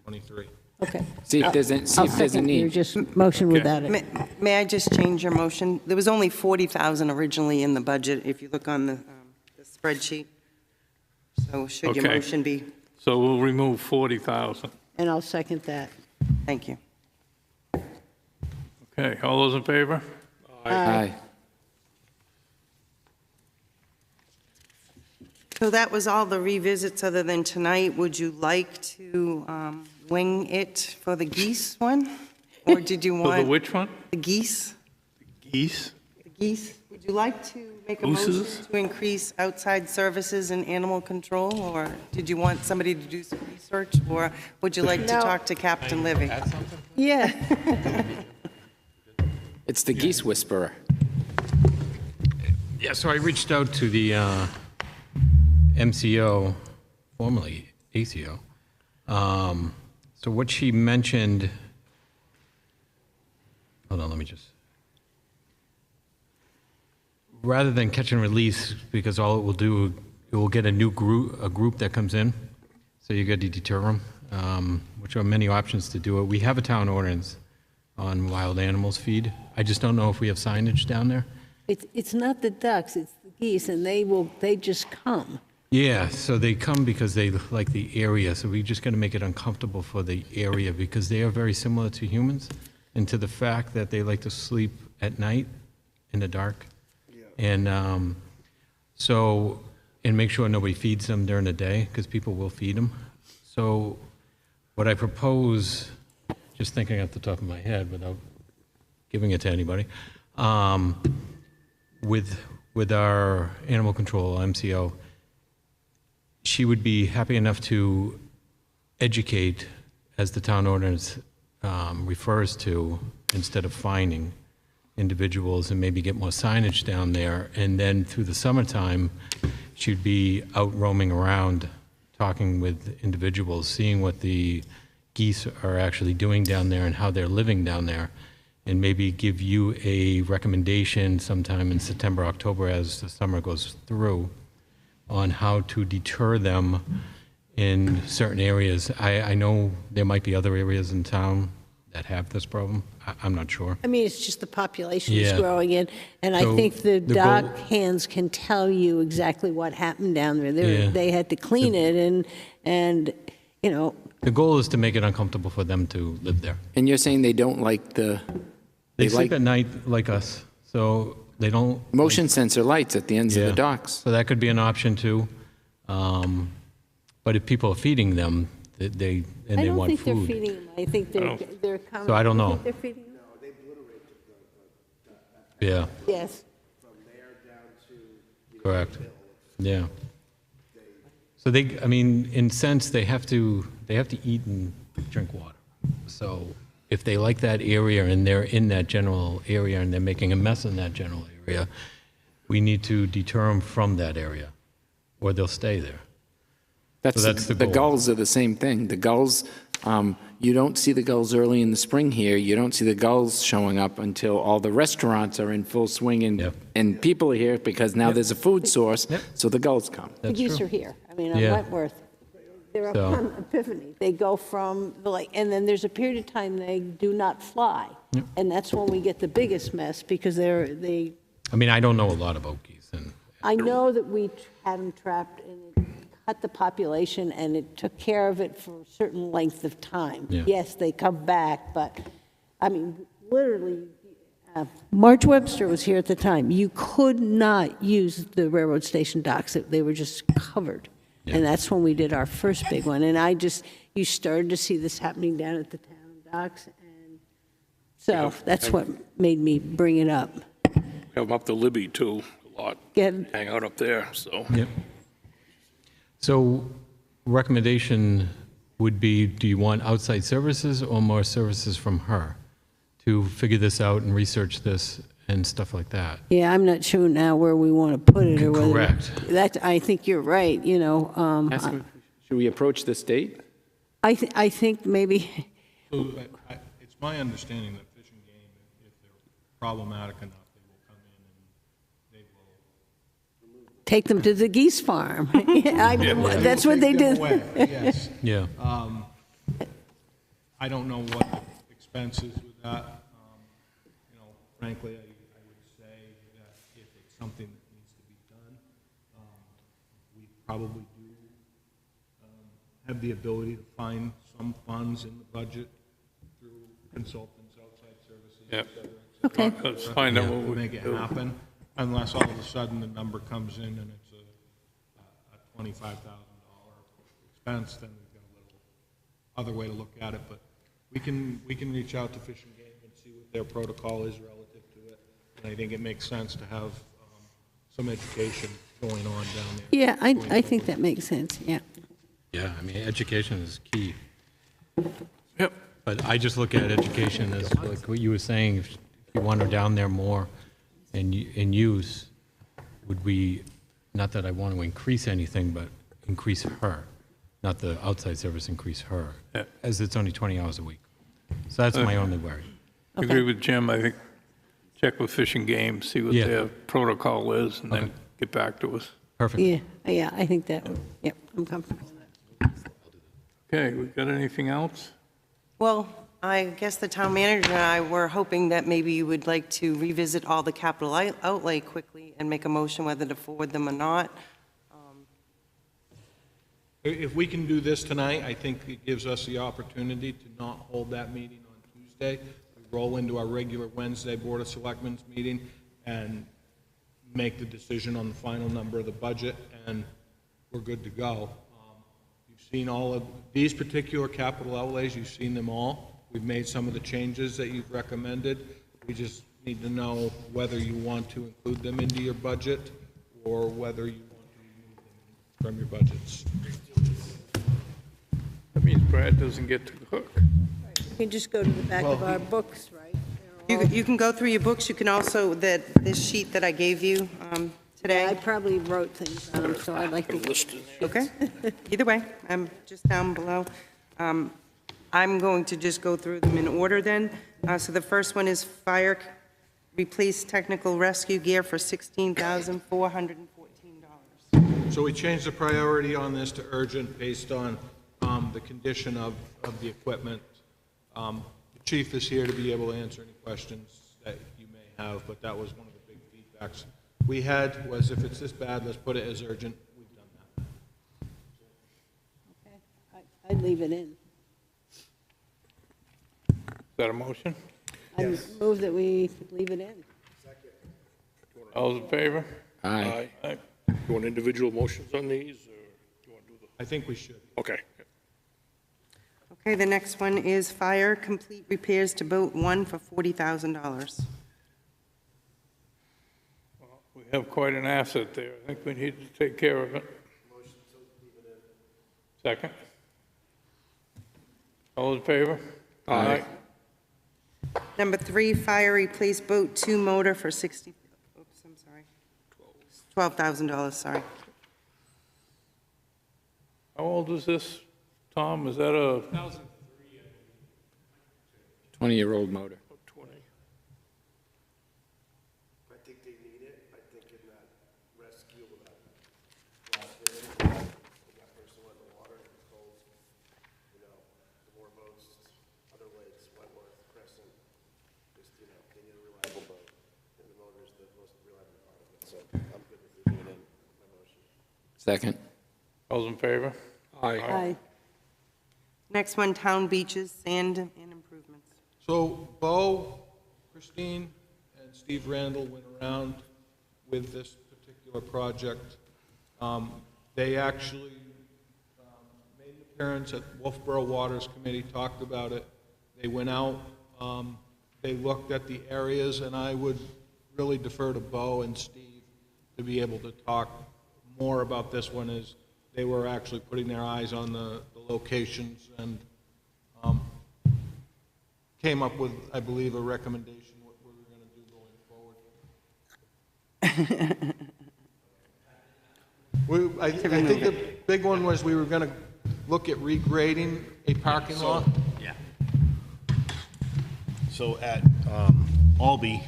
2023. Okay. See if there's, I'll see if there's a second your need. just motion without it. May I just change your motion? There was only 40,000 originally in the budget, if you look on the spreadsheet. So should your Okay. motion be, So we'll remove 40,000. And I'll second that. thank you. Okay, all those in favor? Aye. So that was all the revisits other than tonight. Would you like to wing it for the geese one? Or did you For the want which one? the geese? Geese? The geese? Would you like to make a Gooses? motion to increase outside services and animal control? Or did you want somebody to do some research? Or would you like to No. talk to Captain Livy? Yeah. It's the geese whisperer. Yeah, so I reached out to the MCO, formerly ACO. So what she mentioned, hold on, let me just, rather than catch and release, because all it will do, it will get a new group, a group that comes in, so you got to deter them, which are many options to do it. We have a town ordinance on wild animals feed. I just don't know if we have signage down there. It's not the ducks, it's the geese, and they just come. Yeah, so they come because they like the area, so we just got to make it uncomfortable for the area because they are very similar to humans and to the fact that they like to sleep at night in the dark. And so, and make sure nobody feeds them during the day because people will feed them. So what I propose, just thinking off the top of my head without giving it to anybody, with our animal control, MCO, she would be happy enough to educate, as the town ordinance refers to, instead of fining individuals, and maybe get more signage down there. And then through the summertime, she'd be out roaming around, talking with individuals, seeing what the geese are actually doing down there and how they're living down there, and maybe give you a recommendation sometime in September, October, as the summer goes through, on how to deter them in certain areas. I know there might be other areas in town that have this problem. I'm not sure. I mean, it's just the population is Yeah. growing in, and I So think the the dock goal- hands can tell you exactly what happened down there. Yeah. They had to clean it, and you know, The goal is to make it uncomfortable for them to live there. And you're saying they don't like the, They They sleep like- at night like us, so they don't. motion sensor lights at the ends of Yeah. the docks. So that could be an option too. But if people are feeding them, I they don't want think they're food. feeding them. I think they're coming. So I don't You know. think they're feeding them? Yeah, Yes. correct. Yeah. So they, I mean, in sense, they have to eat and drink water. So if they like that area and they're in that general area and they're making a mess in that general area, we need to deter them from that area, or they'll stay there. That's, So that's the the goal. gulls are the same thing. The gulls, you don't see the gulls early in the spring here. You don't see the gulls showing up until all the restaurants are in full swing and, Yep. and people are here because now there's a food source, Yep. so the gulls come. The That's geese true. are here. I mean, on Yeah. Wentworth, they're up So- on Epiphany. They go from the lake, and then there's a period of time they do not fly. Yep. And that's when we get the biggest mess, because they, I mean, I don't know a lot about geese, and I know that we had them trapped, and it cut the population, and it took care of it for a certain length of time. Yeah. Yes, they come back, but, I mean, literally, Marge Webster was here at the time. You could not use the railroad station docks. They were just covered. Yeah. And that's when we did our first big one. And you started to see this happening down at the town docks. And so that's what made me bring it up. Have them up to Libby too, a lot. Get, Hang out up there, so. Yep. So recommendation would be, do you want outside services or more services from her to figure this out and research this and stuff like that? yeah, I'm not sure now where we want to put it or whether. Correct. I think you're right, you know. Should we approach the state? I think maybe, So it's my understanding that Fish and Game, if they're problematic enough, they will come in and they will. take them to the geese farm. That's what they Take them did. away, yes. Yeah. I don't know what the expense is with that. You know, frankly, I would say that if it's something that needs to be done, we probably do have the ability to find some funds in the budget through consultants, outside services, et Yep. cetera, et cetera. Okay. Let's find out To what we make it can do. happen, unless all of a sudden the number comes in and it's a $25,000 expense, then we've got a little other way to look at it, but we can reach out to Fish and Game and see what their protocol is relative to it, and I think it makes sense to have some education going on down there. Yeah, I think that makes sense, yeah. Yeah, I mean, education is key. Yep. But I just look at education as like what you were saying, if you want her down there more and use, would we, not that I want to increase anything, but increase her, not the outside service, increase her, Yeah. as it's only 20 hours a week. So that's my only worry. I agree with Jim. I think check with Fish and Game, see what Yeah. their protocol is, and then get back to us. Perfect. Yeah, I think that, yep, I'm comfortable with that. Okay, we got anything else? Well, I guess the town manager and I were hoping that maybe you would like to revisit all the capital outlay quickly and make a motion whether to forward them or not. If we can do this tonight, I think it gives us the opportunity to not hold that meeting on Tuesday. We roll into our regular Wednesday Board of Selectmen's meeting and make the decision on the final number of the budget, and we're good to go. You've seen all of these particular capital outlays, you've seen them all. We've made some of the changes that you've recommended. We just need to know whether you want to include them into your budget or whether you want to remove them from your budgets. That means Brad doesn't get to cook. You can just go to the back of our books, right? You can go through your books, you can also, this sheet that I gave you I today. probably wrote things on them, so I'd like to. Okay, either way, I'm just down below. I'm going to just go through them in order then. So the first one is fire, replace technical rescue gear for $16,414. So we changed the priority on this to urgent based on the condition of the equipment. The chief is here to be able to answer any questions that you may have, but that was one of the big feedbacks we had, was if it's this bad, let's put it as urgent. We've done that. Okay, I'd leave it in. that a motion? I move that we leave it in. All those in favor? Aye. Aye. You want individual motions on these, or you want to do the? I think we should. Okay. Okay, the next one is fire complete repairs to boat 1 for $40,000. We have quite an asset there. I think we need to take care of it. Second? All in favor? Aye. Number 3, fire replace boat 2 motor for $12,000, sorry. How old is this, Tom? Is that a, 20-year-old motor. 20. I think they need it. I think in that rescue with that last video, that person went in the water and it was cold. You know, the more boats, other lakes, Wentworth, Crescent, just, you know, they need a reliable boat. And the motor is the most reliable part of it. So I'm good with leaving it in my motion. Second. all's in favor? Aye. Next one, town beaches, sand and improvements. So Bo, Christine, and Steve Randall went around with this particular project. They actually made an appearance at Wolfeboro Waters Committee, talked about it. They went out, they looked at the areas, and I would really defer to Bo and Steve to be able to talk more about this one, as they were actually putting their eyes on the locations and came up with, I believe, a recommendation what we were going to do going forward. I think the big one was we were going to look at regrading a parking lot. Yeah. So at Albee,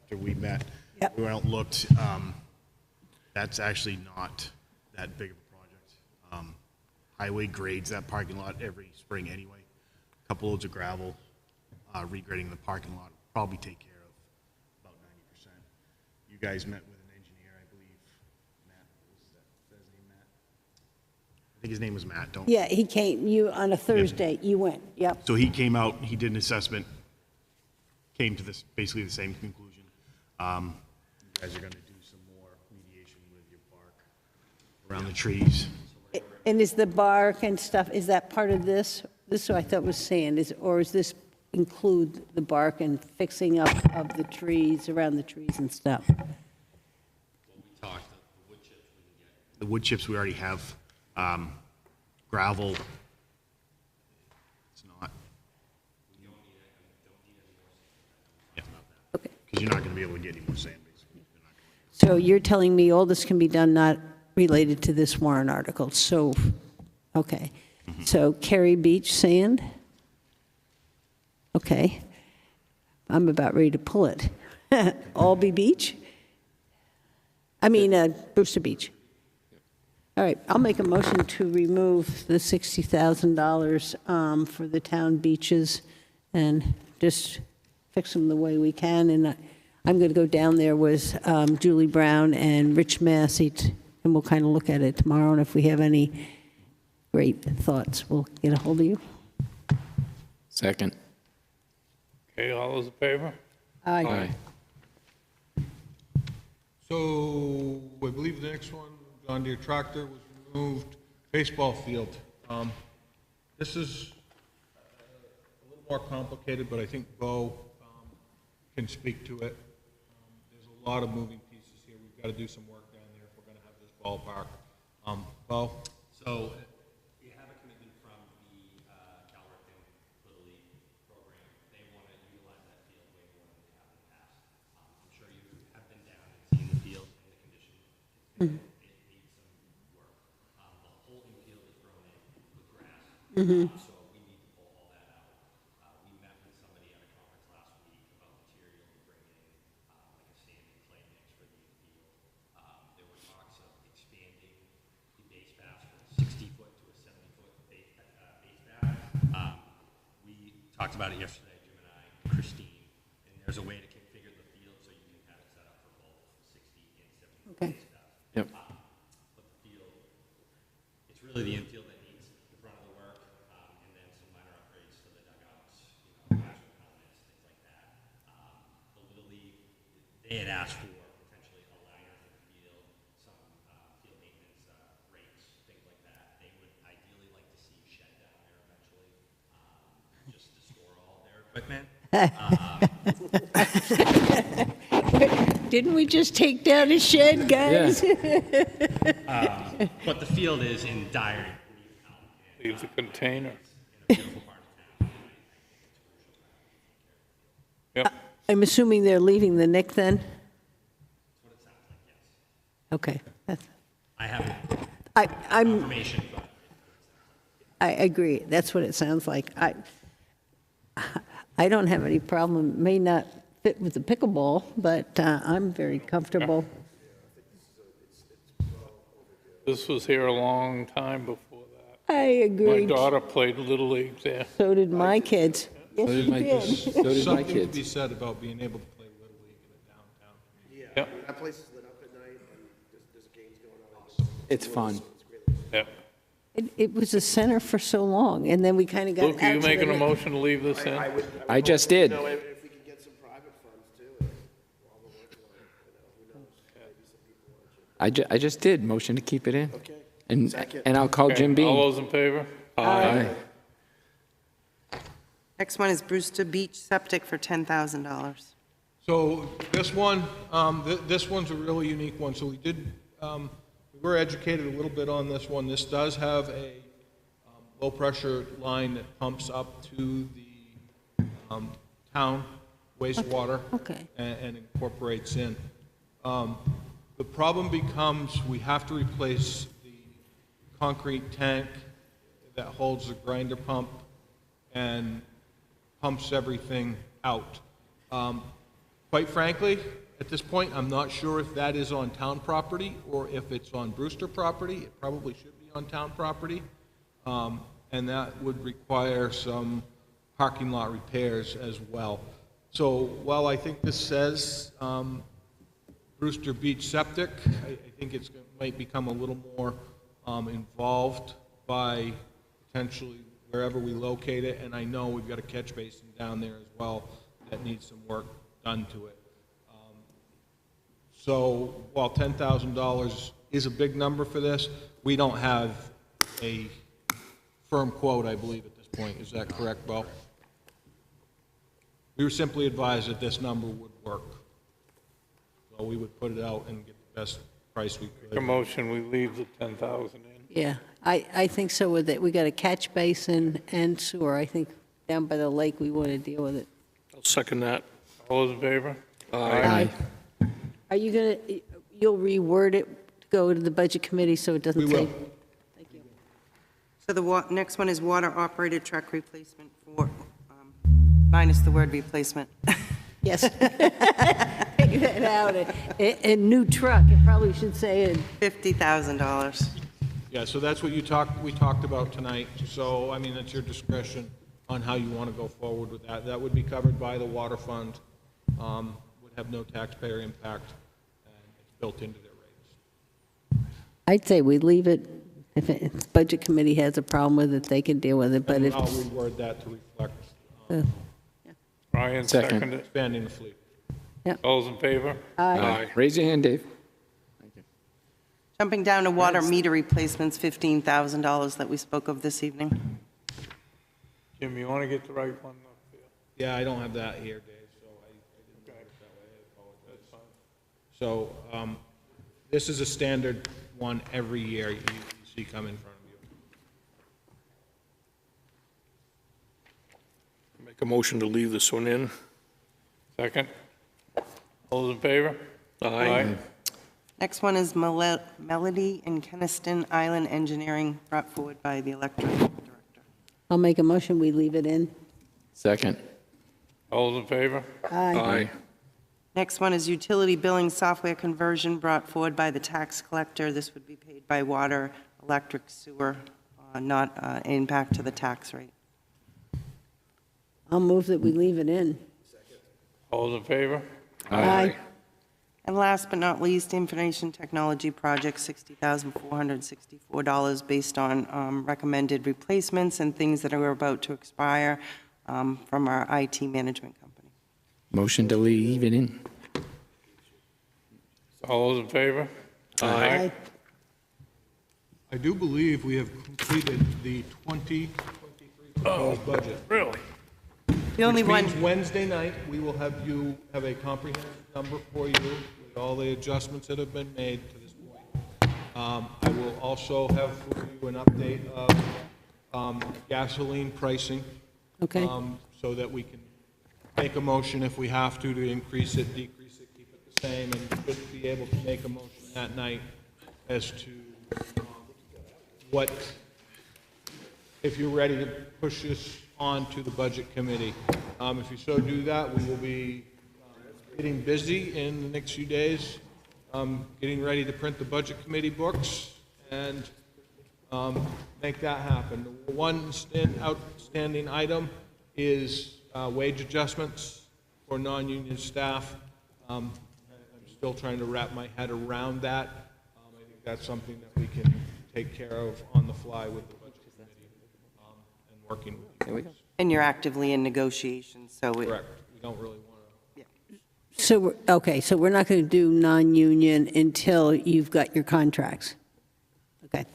after we met, Yep. we went out and looked. That's actually not that big of a project. Highway grades that parking lot every spring anyway. A couple loads of gravel, regrading the parking lot will probably take care of about 90%. You guys met with an engineer, I believe, Matt. Was that his name, Matt? I think his name was Matt. Don't. Yeah, he came, you, on a Thursday, you went, yep. So he came out, he did an assessment, came to this, basically the same conclusion. You guys are gonna do some more mediation with your bark around the trees. And is the bark and stuff, is that part of this? This, so I thought was sand, or is this include the bark and fixing up of the trees, around the trees and stuff? The wood chips we already have, gravel, it's not. Yeah, Okay. because you're not gonna be able to get any more sand, basically. You're not gonna- So you're telling me all this can be done not related to this warrant article, so, okay. So Kerry Beach sand? Okay. I'm about ready to pull it. Albee Beach? I mean, Brewster Beach. All right, I'll make a motion to remove the $60,000 for the town beaches and just fix them the way we can. And I'm going to go down there with Julie Brown and Rich Massey, and we'll kind of look at it tomorrow. And if we have any great thoughts, we'll get a hold of you. Second. Okay, all those in favor? Aye. So I believe the next one, John Deere tractor was removed, baseball field. This is a little more complicated, but I think Bo can speak to it. There's a lot of moving pieces here. We've got to do some work down there if we're going to have this ballpark. Bo? So you have a commitment from the Calrican Little League program. They want to utilize that field way more than they have in the past. I'm sure you have been down and seen the field and the condition. It needs some work. The whole infield is grown in with grass, so we need to pull all that out. We met with somebody at a conference last week about material to bring in, like a sand and clay mix for the infield. There were talks of expanding the base paths from a 60-foot to a 70-foot base path. We talked about it yesterday, Jim and I, Christine, and there's a way to configure the field so you can have it set up for both 60 and 70 Okay. base paths. Yep. But the field, it's really the infield that needs the brunt of the work, and then some minor upgrades to the dugouts, you know, they had asked for potentially a liner for the field, some field maintenance rates, things like that. They would ideally like to see a shed down there eventually, just to store all of their equipment. Didn't we just take down a shed, guys? But the field is in dire need. Leave the container. Yep. I'm assuming they're leaving the Nick then? Okay. I have I'm, information, but I agree. That's what it sounds like. I don't have any problem. It may not fit with the pickleball, but I'm very comfortable. This was here a long time before that. I My agree. daughter played Little League there. So did my kids. Yes, she did. So did my Something to be kids. said about being able to play Little League in a downtown community. Yeah, Yep. that place is lit up at night, and there's games going on. It's fun. Yep. It was a center for so long, and then we kind of got Luke, are you out to making a the- motion to leave this in? I just did. You know, if we could get some private funds too, while we're working on it, who knows? Maybe some people want to. I just did. Motion to keep it in. Okay. And, Second. and I'll call Okay, Jim All Beam. those in favor? Aye. Next one is Brewster Beach Septic for $10,000. So this one, this one's a really unique one. So we did, we were educated a little bit on this one. This does have a low-pressure line that pumps up to the town wastewater Okay. and incorporates in. The problem becomes we have to replace the concrete tank that holds the grinder pump and pumps everything out. Quite frankly, at this point, I'm not sure if that is on town property or if it's on Brewster property. It probably should be on town property. And that would require some parking lot repairs as well. So while I think this says Brewster Beach Septic, I think it might become a little more involved by potentially wherever we locate it, and I know we've got a catch basin down there as well that needs some work done to it. So while $10,000 is a big number for this, we don't have a firm quote, I believe, at this point. Is that correct, Bo? We were simply advised that this number would work. So we would put it out and get the best price we The could. motion, we leave the 10,000 in. Yeah, I think so with it. We got a catch basin and sewer. I think down by the lake, we want to deal with it. I'll second that. All those in favor? Aye. Are you going to, you'll reword it to go to the budget committee so it doesn't We will. take? Thank you. So the next one is water-operated truck replacement for, minus the word replacement. Yes. Take that out. A new truck, it probably should say $50,000. Yeah, so that's what we talked about tonight. So, I mean, it's your discretion on how you want to go forward with that. That would be covered by the water fund, would have no taxpayer impact, and it's built into their rates. I'd say we leave it. If the budget committee has a problem with it, they can deal with it, but And if, I'll reword that to reflect Brian Second. seconded. expanding the fleet. All those in favor? Aye. Raise your hand, Dave. Jumping down to water meter replacements, $15,000 that we spoke of this evening. Jim, you want to get the right one up there? Yeah, I don't have that here, Dave, so I didn't write it that way. I apologize. So this is a standard one every year you see come in front of you. Make a motion to leave this one in. Second? All those in favor? Aye. Next one is Melody and Keniston Island Engineering, brought forward by the electric director. I'll make a motion, we leave it in. Second. All those in favor? Aye. Next one is utility billing software conversion, brought forward by the tax collector. This would be paid by water, electric, sewer, not impact to the tax rate. I'll move that we leave it in. All those in favor? Aye. And last but not least, information technology project, $60,464 based on recommended replacements and things that are about to expire from our IT management company. Motion to leave it in. All those in favor? Aye. I do believe we have completed the 2023 proposed budget. Really? The only Which one, means Wednesday night, we will have a comprehensive number for you with all the adjustments that have been made to this point. I will also have for you an update of gasoline pricing. Okay. So that we can make a motion if we have to increase it, decrease it, keep it the same, and should be able to make a motion that night as to what, if you're ready to push this on to the Budget Committee. If you so do that, we will be getting busy in the next few days, getting ready to print the Budget Committee books and make that happen. The one outstanding item is wage adjustments for non-union staff. I'm still trying to wrap my head around that. I think that's something that we can take care of on the fly with the Budget Committee and working with you. There we go. and you're actively in negotiations, so it, Correct. We don't really want to. So, okay, so we're not going to do non-union until you've got your contracts? Okay.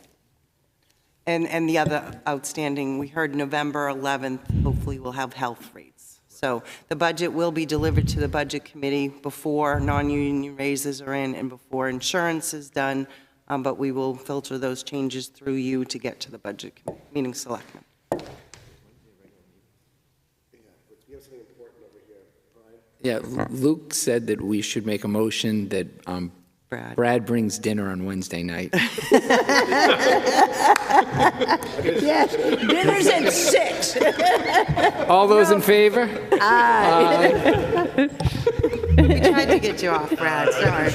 and the other outstanding, we heard November 11th, hopefully we'll have health rates. So the budget will be delivered to the Budget Committee before non-union raises are in and before insurance is done, but we will filter those changes through you to get to the Budget Committee, meaning Selectmen. Yeah, Luke said that we should make a motion that Brad brings dinner on Wednesday night. Yes, dinner's at 6. All those in favor? We tried to get you off, Brad, sorry.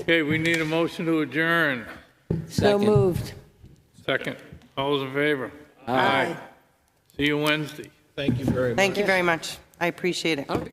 Okay, we need a motion to adjourn. So Second. moved. Second. All those in favor? Aye. See you Wednesday. Thank you very much. Thank you very much. I appreciate it.